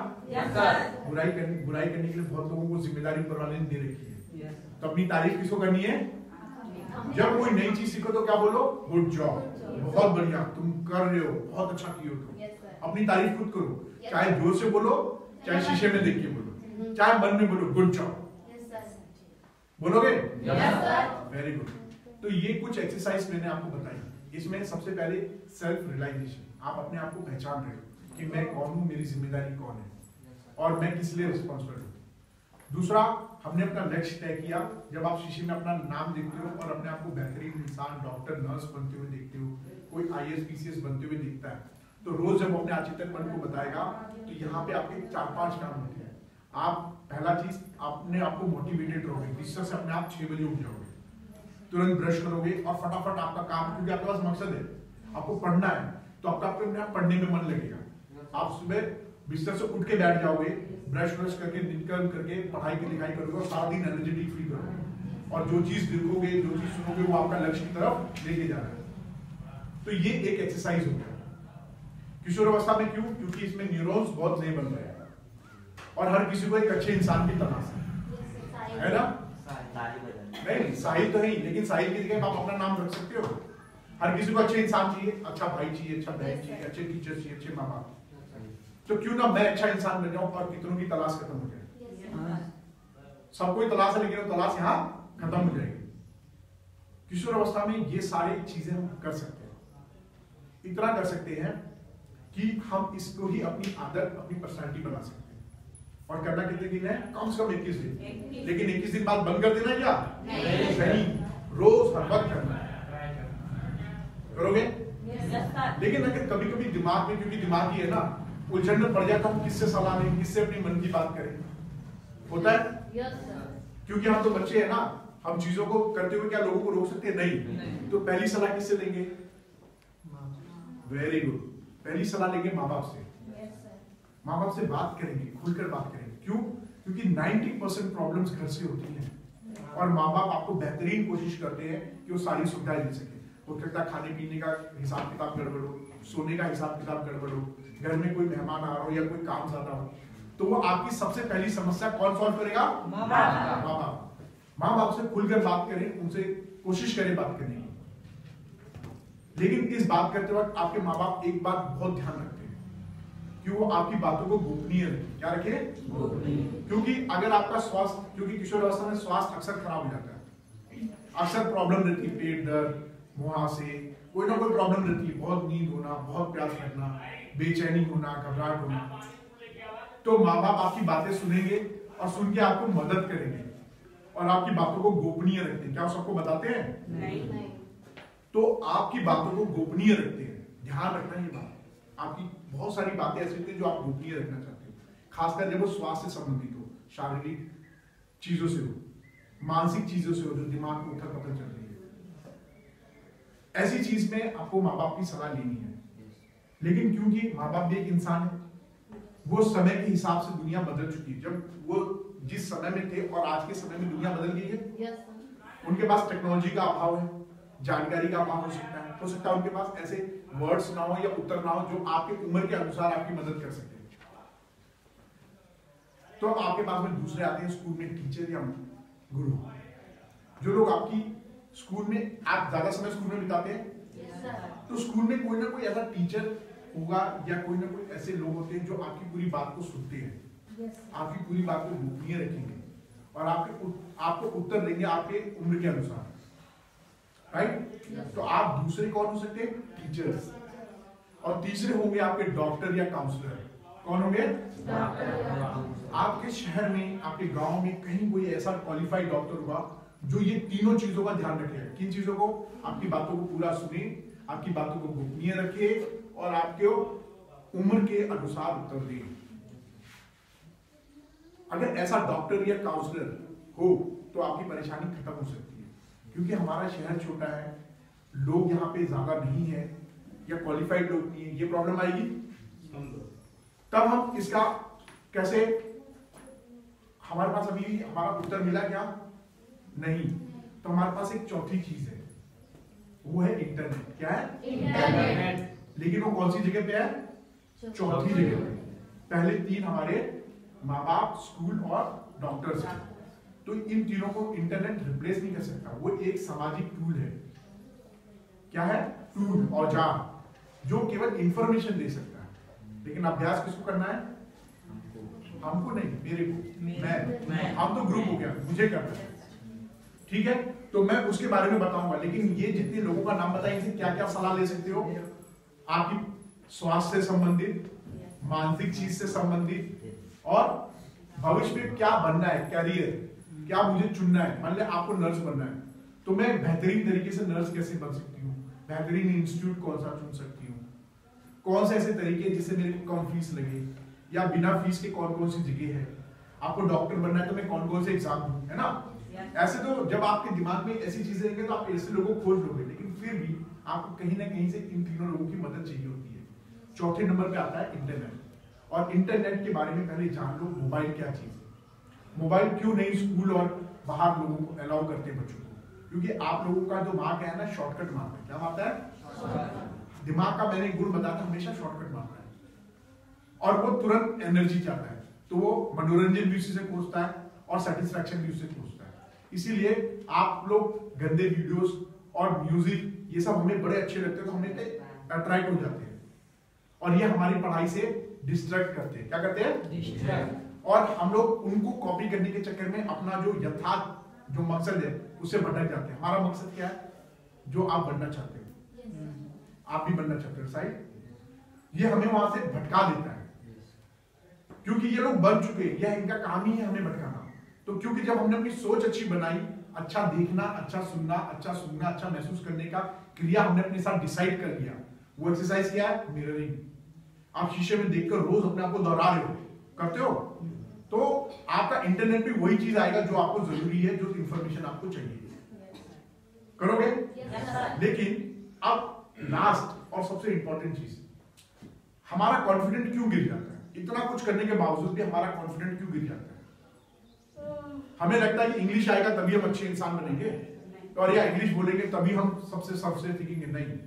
बुराई करने के लिए बहुत लोगों को जिम्मेदारी ऊपर वाले ने दे रखी है। तो अपनी तारीफ किसको करनी है? जब कोई नई चीज सीखो तो क्या बोलो? गुड जॉब, बहुत बढ़िया, तुम कर रहे हो, बहुत अच्छा किए हो तुम। अपनी तारीफ खुद करो, चाहे जोर से बोलो, चाहे शीशे में देख के बोलो, चाहे मन में बोलो गुड जॉब। बोलोगे? Very good. तो ये कुछ एक्सरसाइज मैंने आपको बताई। इसमें सबसे पहले सेल्फ रियलाइजेशन, आप अपने आप को पहचान रहे हो कि मैं कौन हूं, मेरी जिम्मेदारी कौन है और मैं किस लिए रिस्पॉन्सिबल हूं। दूसरा, हमने अपना लक्ष्य तय किया। जब आप शीशे में अपना नाम देखते हो और अपने आप को बेहतरीन इंसान, डॉक्टर, नर्स बनते हुए देखते हो, कोई IAS PCS बनते हुए दिखता है, तो रोज जब अपने अचेतन को बताएगा तो यहाँ पे आपके 4-5 काम होते हैं। आप पहला चीज, अपने आप को मोटिवेटेड रहोगे, बिस्तर से अपने आप 6 बजे उठ जाओगे, तुरंत ब्रश करोगे और फटाफट आपका काम, क्योंकि आपके पास मकसद है, आपको पढ़ना है, तो आपका अपने आप पढ़ने में मन लगेगा। आप सुबह बिस्तर से उठ के बैठ जाओगे, ब्रश करके निकल करके पढ़ाई की लिखाई करोगे और सारा दिन एनर्जेटिक फील करोगे, और जो चीज देखोगे, जो चीज सुनोगे, वो आपका लक्ष्य की तरफ लेके जा रहा है। तो ये एक एक्सरसाइज हो गया। किशोर अवस्था में क्यों? क्योंकि इसमें न्यूरॉन्स बहुत नए बन रहे हैं और हर किसी को एक अच्छे इंसान की तलाश है ना? नहीं, साहिल तो है ही, लेकिन साहिल की जगह आप अपना नाम रख सकते हो। हर किसी को अच्छे इंसान चाहिए, अच्छा भाई चाहिए, अच्छा बहन चाहिए, अच्छे टीचर चाहिए, अच्छे माँ बाप। तो क्यों ना मैं अच्छा इंसान बन जाऊं और कितनों की तलाश खत्म हो जाए। सबको ही तलाश है, लेकिन तलाश यहाँ खत्म हो जाएगी। किशोर अवस्था में ये सारी चीजें हम कर सकते हैं। इतना कर सकते हैं कि हम इसको ही अपनी आदत, अपनी पर्सनालिटी बना सकते हैं। और करना कितने दिन है? कम से कम 21 दिन। लेकिन 21 दिन बाद बंद कर देना क्या? नहीं, रोज हर वक्त करना है। करोगे? लेकिन अगर कभी कभी दिमाग में, क्योंकि दिमाग ही है ना, उलझन में पड़ जाए तो हम किससे सलाह लें, किससे अपनी मन की बात करें? होता है? क्योंकि हम तो बच्चे हैं ना, हम चीजों को करते हुए क्या लोगों को रोक सकते हैं? नहीं। तो पहली सलाह किससे लेंगे? Very good. पहली सलाह लेंगे माँ बाप से। माँ बाप से बात करेंगे, खुलकर बात करेंगे। क्यों? क्योंकि 90% प्रॉब्लम्स घर से होती हैं और माँ बाप आपको बेहतरीन कोशिश करते हैं कि वो सारी सुविधाएं दे सके। हो सकता है खाने पीने का हिसाब किताब गड़बड़ हो, सोने का हिसाब किताब गड़बड़ हो, घर में कोई मेहमान आ रहा हो या कोई काम ज्यादा हो, तो वो आपकी सबसे पहली समस्या कौन सॉल्व करेगा? माँ बाप। माँ बाप से खुलकर बात करें, उनसे कोशिश करें बात करने की। लेकिन इस बात करते वक्त आपके माँ बाप एक बात बहुत ध्यान रखते हैं कि वो आपकी बातों को गोपनीय रखें। क्या रखें? गोपनीय। क्योंकि अगर आपका स्वास्थ्य, क्योंकि किशोर अवस्था में स्वास्थ्य अक्सर खराब हो जाता है, अक्सर प्रॉब्लम रहती है, पेट दर्द, मुहासे, कोई ना कोई प्रॉब्लम रहती है, बहुत नींद होना, बहुत प्यास लगना, बेचैनी होना, घबराहट होना। तो माँ बाप आपकी बातें सुनेंगे और सुन के आपको मदद करेंगे और आपकी बातों को गोपनीय रखते हैं। क्या वो सबको बताते हैं? नहीं। तो आपकी बातों को गोपनीय रखते हैं। ध्यान रखना ये बात, आपकी बहुत सारी बातें ऐसी होती हैं जो आप गोपनीय रखना चाहते हो, खासकर जब वो स्वास्थ्य से संबंधित हो, शारीरिक चीजों से हो, मानसिक चीजों से हो, जो दिमाग को उथल पुथल चल रही है। ऐसी चीज में आपको माँ बाप की सलाह लेनी है। लेकिन क्योंकि माँ बाप भी एक इंसान है, वो समय के हिसाब से दुनिया बदल चुकी है। जब वो जिस समय में थे और आज के समय में दुनिया बदल गई है। उनके पास टेक्नोलॉजी का अभाव है, जानकारी का अभाव हो सकता है उनके पास ऐसे वर्ड्स ना हो या उत्तर ना हो जो आपके उम्र के अनुसार आपकी मदद कर सके। तो आपके पास में दूसरे आते हैं, स्कूल में टीचर या गुरु। जो लोग आपकी स्कूल में, आप ज्यादा समय स्कूल में बिताते हैं, तो स्कूल में कोई ना कोई ऐसा टीचर होगा या कोई ना कोई ऐसे लोग होते हैं जो आपकी पूरी बात को सुनते हैं, आपकी पूरी बात को गोपनीय रखेंगे और आपको उत्तर देंगे आपके उम्र के अनुसार। राइट? तो आप दूसरे कौन हो सकते हैं? टीचर्स। और तीसरे होंगे आपके डॉक्टर या काउंसलर। कौन होंगे? आपके शहर में, आपके गांव में कहीं कोई ऐसा क्वालिफाइड डॉक्टर होगा जो ये तीनों चीजों का ध्यान रखेगा। किन चीजों को? आपकी बातों को पूरा सुने, आपकी बातों को गोपनीय रखे और आपके उम्र के अनुसार उत्तर दे। अगर ऐसा डॉक्टर या काउंसलर हो तो आपकी परेशानी खत्म हो सकती है, क्योंकि हमारा शहर छोटा है, लोग यहाँ पे ज्यादा नहीं है या क्वालिफाइड लोग नहीं है, ये प्रॉब्लम आएगी। तब हम इसका कैसे, हमारे पास अभी हमारा उत्तर मिला क्या? नहीं। तो हमारे पास एक चौथी चीज है, वो है इंटरनेट। क्या है? इंटरनेट। लेकिन वो कौन सी जगह पे है? चौथी जगह पे। पहले तीन हमारे माँ बाप, स्कूल और डॉक्टर्स हैं। तो इन तीनों को इंटरनेट रिप्लेस नहीं कर सकता, वो एक सामाजिक टूल है। क्या है? टूल, औजार, जो केवल इंफॉर्मेशन दे सकता है। लेकिन अभ्यास किसको करना है? हमको नहीं, मेरे को, मैं। हम तो ग्रुप हो गया, मुझे करना है। ठीक है, तो मैं उसके बारे में बताऊंगा। लेकिन ये जितने लोगों का नाम बताएंगे, क्या क्या सलाह ले सकते हो? आपकी स्वास्थ्य से संबंधित, मानसिक चीज से संबंधित, और भविष्य में क्या बनना है, कैरियर क्या मुझे चुनना है। मान लिया आपको नर्स बनना है, तो मैं बेहतरीन तरीके से नर्स कैसे बन सकती हूँ, बेहतरीन इंस्टीट्यूट कौन सा चुन सकती हूँ, कौन से ऐसे तरीके जिससे मेरे को कम फीस लगे, या बिना फीस के कौन कौन सी जगह है। आपको डॉक्टर बनना है तो मैं कौन कौन से एग्जाम दूं, है ना। ऐसे तो जब आपके दिमाग में ऐसी चीजें रहेंगे तो आप ऐसे लोगों को खोज लोगे, लेकिन फिर भी आपको कहीं ना कहीं से इन तीनों लोगों की मदद चाहिए होती है। चौथे नंबर पे आता है इंटरनेट। और इंटरनेट के बारे में पहले जान लो, मोबाइल क्या चीज है। मोबाइल क्यों नहीं स्कूल और बाहर लोगों को अलाउ करते बच्चों को? क्योंकि आप लोगों का जो मार्क है ना, शॉर्टकट मार्क है। क्या मारता है? दिमाग का मैंने गुण बताया था, हमेशा शॉर्टकट मारता है और वो तुरंत एनर्जी चाहता है। तो वो मनोरंजन भी उसी से खोजता है और सेटिस्फैक्शन भी उससे खोजता है। इसीलिए आप लोग गंदे वीडियोस और म्यूजिक ये सब हमें बड़े अच्छे लगते हैं, तो हमें अट्रैक्ट हो जाते हैं और ये हमारी पढ़ाई से डिस्ट्रैक्ट करते हैं। क्या करते हैं? डिस्ट्रैक्ट। और हम लोग उनको कॉपी करने के चक्कर में अपना जो यथार्थ जो मकसद है उससे भटक जाते हैं। हमारा मकसद क्या है? जो आप बनना चाहते हो, आप भी बनना चाहते हो शायद, ये हमें वहां से भटका देता है, क्योंकि ये लोग बन चुके हैं, यह इनका काम ही है हमें भटकाना। तो क्योंकि जब हमने अपनी सोच अच्छी बनाई, अच्छा देखना, अच्छा सुनना, अच्छा महसूस करने का क्रिया हमने अपने साथ डिसाइड कर लिया, वो एक्सरसाइज क्या है? मिररिंग। आप शीशे में देखकर रोज अपने आप को दोहरा रहे हो, करते हो, तो आपका इंटरनेट पे वही चीज आएगा जो आपको जरूरी है, जो इंफॉर्मेशन आपको चाहिए। करोगे? लेकिन अब लास्ट और सबसे इंपॉर्टेंट चीज, हमारा कॉन्फिडेंट क्यों गिर जाता है? इतना कुछ करने के बावजूद भी हमारा कॉन्फिडेंट क्यों गिर जाता है? हमें लगता है कि इंग्लिश आएगा तभी हम अच्छे इंसान बनेंगे, और या इंग्लिश बोलेंगे तभी हम सबसे सीखेंगे। नहीं,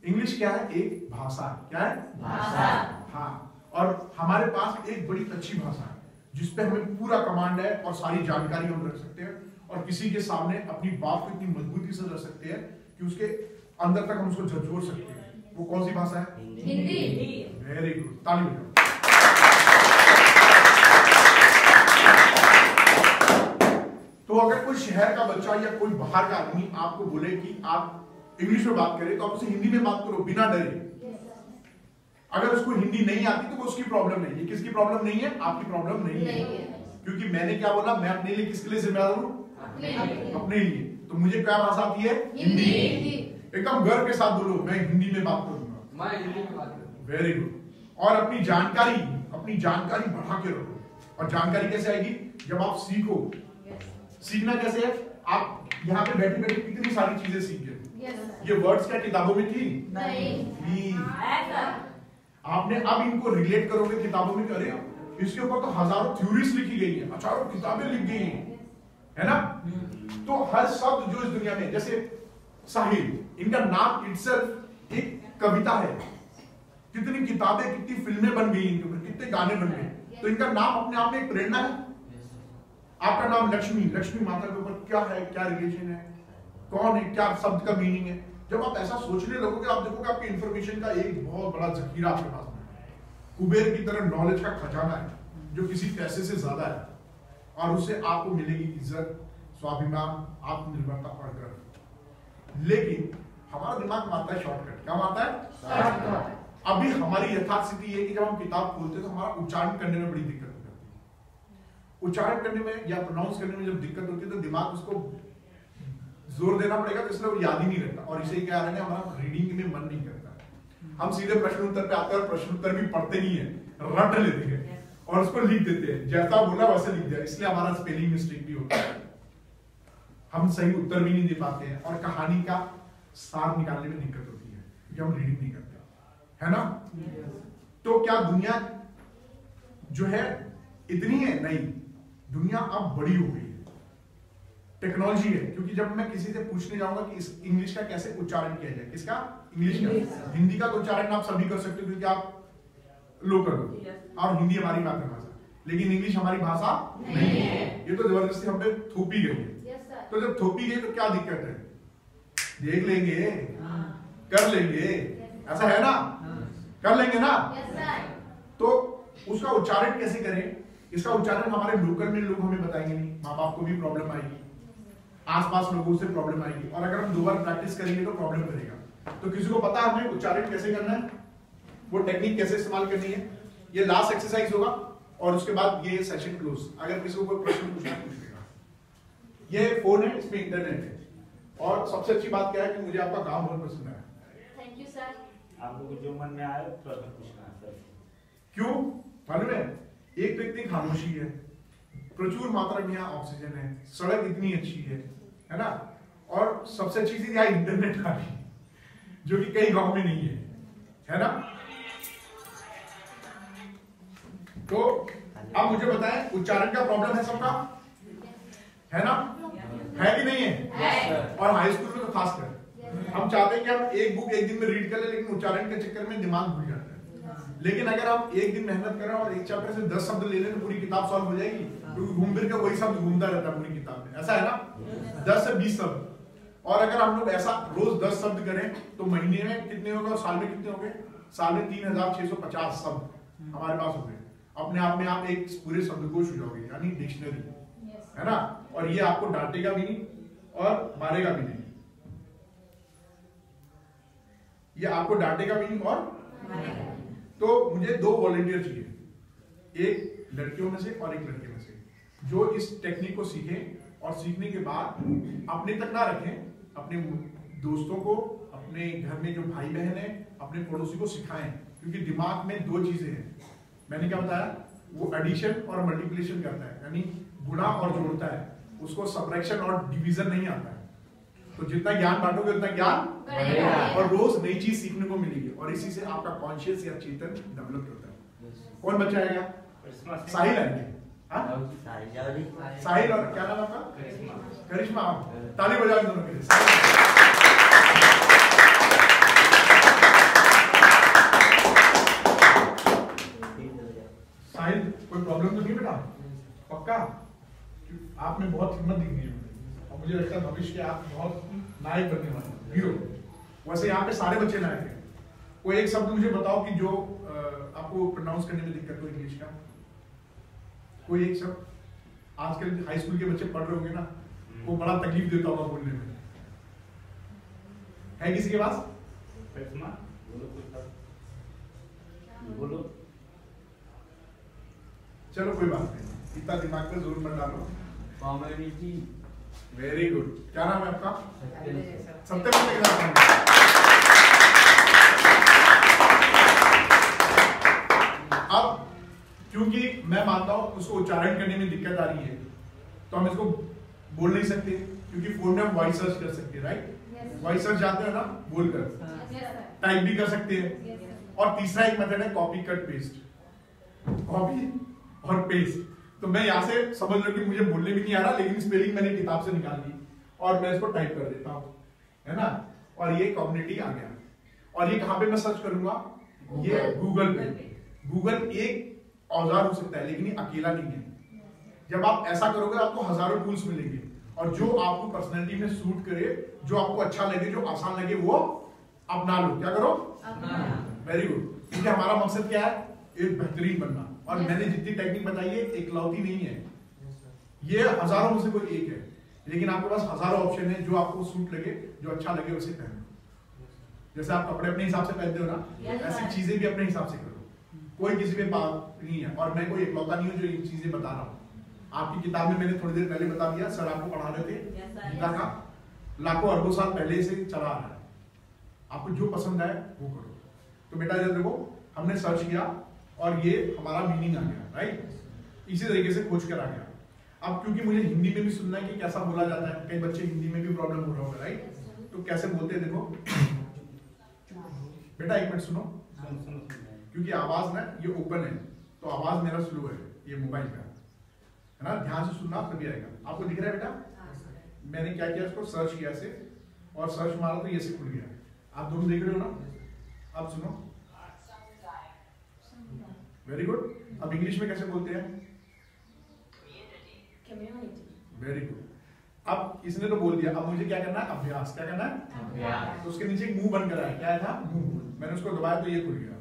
इंग्लिश क्या है? एक भाषा है। क्या है? भाषा। हाँ, और हमारे पास एक बड़ी अच्छी भाषा है जिसपे हमें पूरा कमांड है और सारी जानकारी हम रख सकते हैं, और किसी के सामने अपनी बात को इतनी मजबूती से रख सकते हैं कि उसके अंदर तक हम उसको झकझोर सकते हैं। वो कौन सी भाषा है? हिंदी। वेरी गुड, ताली बजाओ। तो अगर कोई शहर का बच्चा या कोई बाहर का आदमी आपको बोले कि आप इंग्लिश में बात करें, तो आप उसे हिंदी में बात करो बिना डरे। अगर उसको हिंदी नहीं आती तो वो उसकी प्रॉब्लम नहीं है। किसकी प्रॉब्लम नहीं है? आपकी प्रॉब्लम नहीं है। क्योंकि मैंने क्या बोला, मैं अपने लिए किसके लिए जिम्मेदार हूं? अपने लिए। तो मुझे क्या भाषा आती है? हिंदी। एकदम गर्व के साथ बोलो, मैं हिंदी में बात करूंगा, मैं हिंदी में बात करूंगा। Very good. और अपनी जानकारी बढ़ा के रखो। और जानकारी कैसे आएगी? जब आप सीखो। सीखना कैसे है? आप यहाँ पे बैठे बैठे कितनी सारी चीजें सीख गए। ये वर्ड्स क्या किताबों में थी? नहीं। आपने अब इनको रिलेट करोगे किताबों में, अरे इसके ऊपर तो हजारों थ्योरीज लिखी गई है, हजारों किताबें लिख गई हैं, है ना। तो हर शब्द जो इस दुनिया में, जैसे साहिल, इनका नाम इटसेल्फ एक कविता है। कितनी किताबें, कितनी फिल्में बन गई इनके ऊपर, कितने गाने बन गए। तो इनका नाम अपने आप में एक प्रेरणा है। आपका नाम लक्ष्मी माता के ऊपर क्या है, क्या रिलेशन है, कौन है, क्या शब्द का मीनिंग है। जब आप ऐसा सोचने लगोगे, आप देखोगे आपकी इंफॉर्मेशन का एक बहुत बड़ा जखीरा आपके पास है। कुबेर की तरह नॉलेज का खजाना है जो किसी पैसे से ज्यादा है, और उससे आपको मिलेगी इज्जत, स्वाभिमान, आत्मनिर्भरता और गर्व। लेकिन हमारा दिमाग मारता है शॉर्टकट। क्या मारता है? शॉर्टकट। अभी हमारी यथार्थ स्थिति है कि जब हम किताब खोलते हैं तो हमारा उच्चारण करने में बड़ी दिक्कत होती है। उच्चारण करने में या प्रोनाउंस करने में जब दिक्कत होती है तो दिमाग उसको जोर देना पड़ेगा, तो इसलिए वो याद ही नहीं रहता। और इसे क्या है, हमारा रीडिंग में मन नहीं करता। हम सीधे प्रश्न उत्तर पे आते हैं और प्रश्न उत्तर भी पढ़ते नहीं है, रट लेते हैं और उसको लिख देते हैं, जैसा बोला वैसे लिख दिया, इसलिए हमारा स्पेलिंग मिस्टेक भी होता है, हम सही उत्तर भी नहीं दे पाते हैं और कहानी का सार निकालने में दिक्कत होती है क्योंकि हम रीडिंग नहीं करते, है ना? तो क्या दुनिया जो है इतनी है? नहीं, दुनिया अब बड़ी हो गई है, टेक्नोलॉजी है। क्योंकि जब मैं किसी से पूछने जाऊंगा कि इस इंग्लिश का कैसे उच्चारण किया जाए, किसका? इंग्लिश का। हिंदी का उच्चारण आप सभी कर सकते हो क्योंकि आप लोकल हो और हिंदी हमारी मातृभाषा, लेकिन इंग्लिश हमारी भाषा नहीं है। ये तो जबरदस्ती हम पे थोपी गई है। तो जब थोपी गई तो क्या दिक्कत है? देख लेंगे, कर लेंगे, ऐसा है ना? कर लेंगे ना? तो उसका उच्चारण कैसे करें? इसका उच्चारण हमारे लोकल में लोग हमें बताएंगे नहीं, माँ बाप को भी प्रॉब्लम आएगी, आसपास लोगों से प्रॉब्लम आएगी, और अगर हम 2 बार प्रैक्टिस करेंगे तो प्रॉब्लम करेगा। तो किसी को पता है हमें उच्चारण कैसे करना है, वो टेक्निक कैसे इस्तेमाल करनी है? ये लास्ट एक्सरसाइज होगा और उसके बाद ये सेशन क्लोज। अगर किसी को कोई प्रश्न पूछना पूछ लेगा। ये फोन है, इसमें इंटरनेट है, और सबसे अच्छी बात क्या है कि मुझे आपका काम बहुत पसंद है। Thank you sir. आपको जो मन में आए प्रश्न पूछना है सर। क्यों मालूम है? एक तो इतनी खामोशी है, प्रचुर मात्रा में यहाँ ऑक्सीजन है, सड़क इतनी अच्छी है ना? और सबसे अच्छी चीज यहाँ इंटरनेट आ रही है जो कि कई गांव में नहीं है ना? तो अब मुझे बताएं, उच्चारण का प्रॉब्लम है सबका, है ना? है कि नहीं है? और हाई स्कूल में तो खासकर हम चाहते हैं कि हम एक बुक एक दिन में रीड कर ले, लेकिन उच्चारण के चक्कर में दिमाग भूल जाता है। लेकिन अगर हम एक दिन मेहनत करें और एक चैप्टर से 10 शब्द ले लें तो पूरी किताब सॉल्व हो जाएगी, क्योंकि घूम फिर के वही शब्द घूमता रहता है पूरी किताब में, ऐसा है ना? 10 से 20 शब्द। और अगर हम लोग ऐसा रोज 10 शब्द करें तो महीने में कितने होंगे और साल में कितने होंगे? साल में 3650 शब्द हमारे पास हो गए। अपने आप में आप एक पूरे शब्दकोश हो जाओगे, यानी डिक्शनरी, है ना? और ये आपको डांटेगा भी नहीं और मारेगा भी नहीं, ये आपको डांटेगा भी नहीं और तो मुझे 2 वॉलंटियर चाहिए, एक लड़कियों में से और एक लड़के में से, जो इस टेक्निक को सीखें और सीखने के बाद अपने तक ना रखें, अपने दोस्तों को, अपने घर में जो भाई बहन है, अपने पड़ोसी को सिखाएं। क्योंकि दिमाग में 2 चीजें हैं, मैंने क्या बताया? वो एडिशन और मल्टीप्लिकेशन करता है, यानी गुणा और जोड़ता है, उसको सबट्रैक्शन और डिवीजन नहीं आता है। तो जितना ज्ञान बांटोगे उतना ज्ञान बढ़ेगा और रोज नई चीज सीखने को मिलेगी, और इसी से आपका कॉन्शियस या चेतन डेवलप होता है। कौन बच्चा आएगा? साहिल आएंगे। साहिल और क्या नाम आपका? करिश्मा। ताली बजाओ दोनों के लिए। साहिल, कोई प्रॉब्लम तो नहीं बेटा? पक्का? आप में बहुत हिम्मत दिख रही है और मुझे लगता है भविष्य के आप बहुत नायक बनने वाले हैं, हीरो। वैसे यहाँ पे सारे बच्चे नायक हैं। कोई एक शब्द मुझे बताओ कि जो आपको प्रोनाउंस करने में दिक्कत हो इंग्लिश का, कोई एक शब्द। आजकल हाई स्कूल के बच्चे पढ़ रहे होंगे ना, वो बड़ा तकलीफ देता होगा बोलने में, है किसी के पास? बोलो। चलो कोई बात नहीं, इतना दिमाग पे जोर मत डालो। कम्युनिटी। Very good. क्या नाम है आपका? सत्यम। अब क्योंकि मैं मानता हूं उसको उच्चारण करने में दिक्कत आ रही है, तो हम इसको बोल नहीं सकते, क्योंकि फोन में हम वॉइस सर्च कर सकते हैं, राइट? वॉइस सर्च जाते हैं ना बोलकर, टाइप भी कर सकते हैं। और तीसरा एक मेथड है कॉपी कट पेस्ट, कॉपी और पेस्ट। तो मैं यहाँ से समझ लो कि मुझे बोलने भी नहीं आ रहा, लेकिन स्पेलिंग मैंने किताब से निकाल ली और मैं इसको टाइप कर देता हूँ, है ना? और ये कम्युनिटी आ गया। और ये कहाँ पे मैं सर्च करूंगा? ये गूगल पे। गूगल एक औजार हो सकता है, लेकिन ये अकेला नहीं है। जब आप ऐसा करोगे आपको हजारों टूल्स मिलेंगे, और जो आपको पर्सनैलिटी में सूट करे, जो आपको अच्छा लगे, जो आसान लगे, वो अपना लो। क्या करो? Very good. क्योंकि हमारा मकसद क्या है? एक बेहतरीन बनना। और मैंने जितनी टेक्निक बताई है एकलौती नहीं है, ये हजारों में से कोई एक है, लेकिन आपके पास हजारों ऑप्शन है, जो आपको सूट लगे, जो अच्छा लगे उसे पहनो। जैसे आप कपड़े अपने हिसाब से पहनते हो ना, ऐसी चीजें भी अपने हिसाब से करो। कोई किसी पे बात नहीं है, और मैं कोई एकलौता नहीं हूँ जो ये चीजें बता रहा हूँ। आपकी किताब में मैंने थोड़ी देर पहले बता दिया, सर आपको पढ़ा रहे थे, गीता का लाखों अरबों साल पहले से चला आ रहा है। आपको जो पसंद आए वो करो। तो बेटा जब देखो, हमने सर्च किया और ये हमारा मीनिंग आ गया, राइट। इसी तरीके से खोज कर आ गया। अब क्योंकि मुझे हिंदी में भी सुनना है कि कैसा बोला जाता है, कई बच्चे हिंदी में भी प्रॉब्लम हो रहा होगा, राइट। तो कैसे बोलते हैं देखो बेटा, एक मिनट सुनो, क्योंकि आवाज ना ये ओपन है तो आवाज मेरा स्लो है, ये मोबाइल का है ना, ध्यान से सुनना तभी आएगा। आपको दिख रहा है बेटा, मैंने क्या किया, इसको सर्च किया से और सर्च मारा तो ये से खुल गया। आप दोनों देख रहे हो ना। अब सुनो, वेरी गुड। अब इंग्लिश में कैसे बोलते हैं? Very good. अब इसने तो बोल दिया, अब मुझे क्या करना है? अभ्यास। क्या करना है? अभ्यास। तो उसके नीचे एक मुंह बन कर आया, क्या था? मुंह। मैंने उसको दबाया तो ये खुल गया,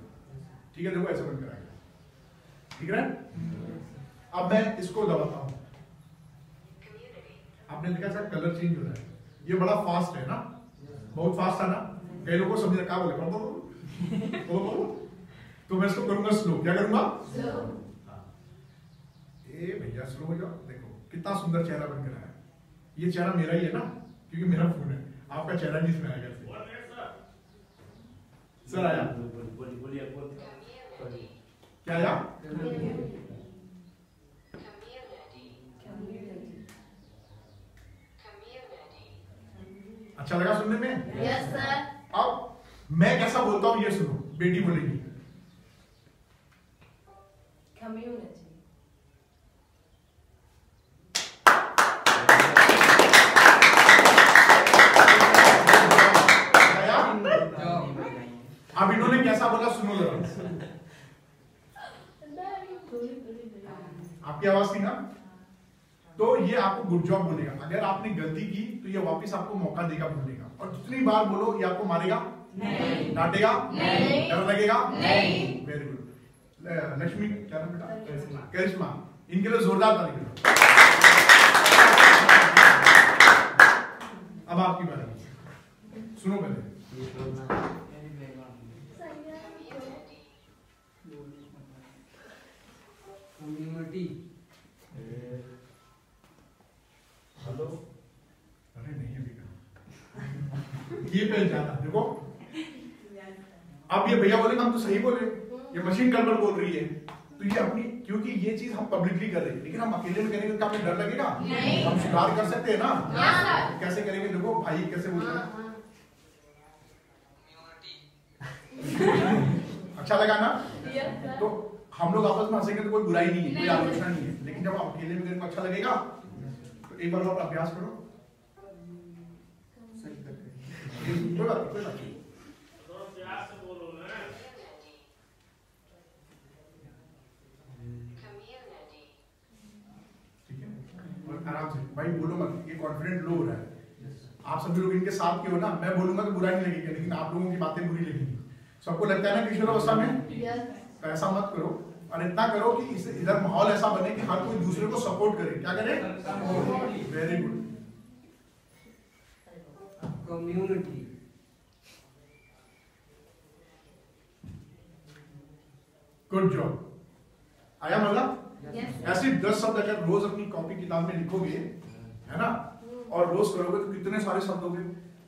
ठीक है। देखो ऐसे बन कर आएगा, ठीक है। अब मैं इसको दबाता हूं, आपने देखा सर कलर चेंज हो रहा है, ये बड़ा फास्ट है ना, बहुत फास्ट था ना। कई लोगों को समझ क्या बोले तो मैं इसको करूंगा स्लो। क्या करूंगा? स्लो। ए भैया स्लो हो जाओ। देखो कितना सुंदर चेहरा बनकर आया। ये चेहरा मेरा ही है ना, क्योंकि मेरा फोन है, आपका चेहरा नहीं इसमें आएगा। सर आया, क्या आया? अच्छा लगा सुनने में? Yes sir. अब मैं कैसा बोलता हूं ये सुनो, बेटी बोलेगी कम्युनिटी। अब इन्होंने कैसा बोला सुनो जरा, आपकी आवाज थी ना, तो ये आपको गुड जॉब बोलेगा। अगर आपने गलती की तो ये वापस आपको मौका देगा बोलने का, और जितनी बार बोलो ये आपको मारेगा नहीं, डांटेगा नहीं, डर लगेगा नहीं। Very good. लक्ष्मी, क्या नाम बेटा? करिश्मा। इनके लिए जोरदार ताली दो। अब आपकी बारी, सुनो पहले। कम्युनिटी। हेलो। अरे नहीं अभी कहा, ये पहचाना। देखो अब ये भैया बोलेगा हम तो सही बोले, ये मशीन गड़बड़ बोल रही है, तो ये अपनी, क्योंकि ये चीज हम पब्लिकली कर रहे हैं, लेकिन हम अकेले में करेंगे तो हमें डर लगेगा नहीं। हम सुधार कर सकते हैं ना। तो कैसे करेंगे? देखो भाई कैसे बोलते हैं, अच्छा लगा ना? तो हम लोग आपस में हंसेंगे तो कोई बुराई नहीं है, कोई आलोचना नहीं है, लेकिन जब आप अकेले में करेंगे अच्छा लगेगा। तो एक बार आप अभ्यास करो, कोई बात नहीं। ठीक है, और आराम से भाई बोलो मत, ये कॉन्फिडेंट लो हो रहा है। आप सभी लोग इनके साथ के हो ना, मैं बोलूंगा तो बुरा नहीं लगेगा, लेकिन आप लोगों की बातें बुरी लगेगी। सबको लगता है ना किशोरावस्था में, तो ऐसा मत करो, और इतना करो कि इस इधर माहौल ऐसा बने कि हर कोई दूसरे को सपोर्ट करे। क्या करे? Very good. Community. Good job. आया मजा? यस। ऐसे 10 शब्द अगर रोज अपनी कॉपी किताब में लिखोगे, है ना, और रोज करोगे तो कितने सारे शब्द होंगे।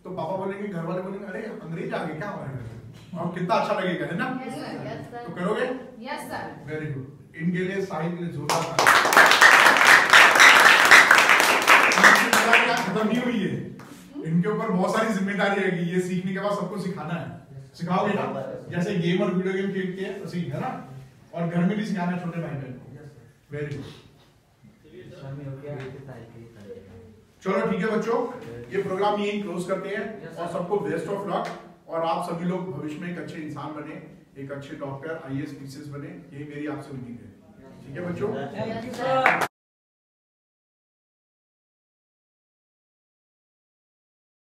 तो पापा बोलेंगे, घर वाले बोलेंगे, अरे अंग्रेज आ गए क्या हमारे घर में, और कितना अच्छा लगेगा, है ना? तो करोगे? Yes sir. Very good. इनके लिए साहित्य के लिए जोरदार खत्म नहीं हुई है, इनके ऊपर बहुत सारी जिम्मेदारी रहेगी। ये सीखने के बाद सबको सिखाना है, सिखाओगे ना? जैसे गेम और वीडियो गेम खेलते हैं उसी, है ना, और घर में भी सिखाना है छोटे भाई बहन को। Very good. चलो ठीक है बच्चों, ये प्रोग्राम यही क्लोज करते हैं, और सबको बेस्ट ऑफ लक, और आप सभी लोग भविष्य में एक अच्छे इंसान बने, एक अच्छे डॉक्टर, IAS, PCS बने, यही मेरी आपसे उम्मीद है। ठीक है बच्चों? Thank you sir.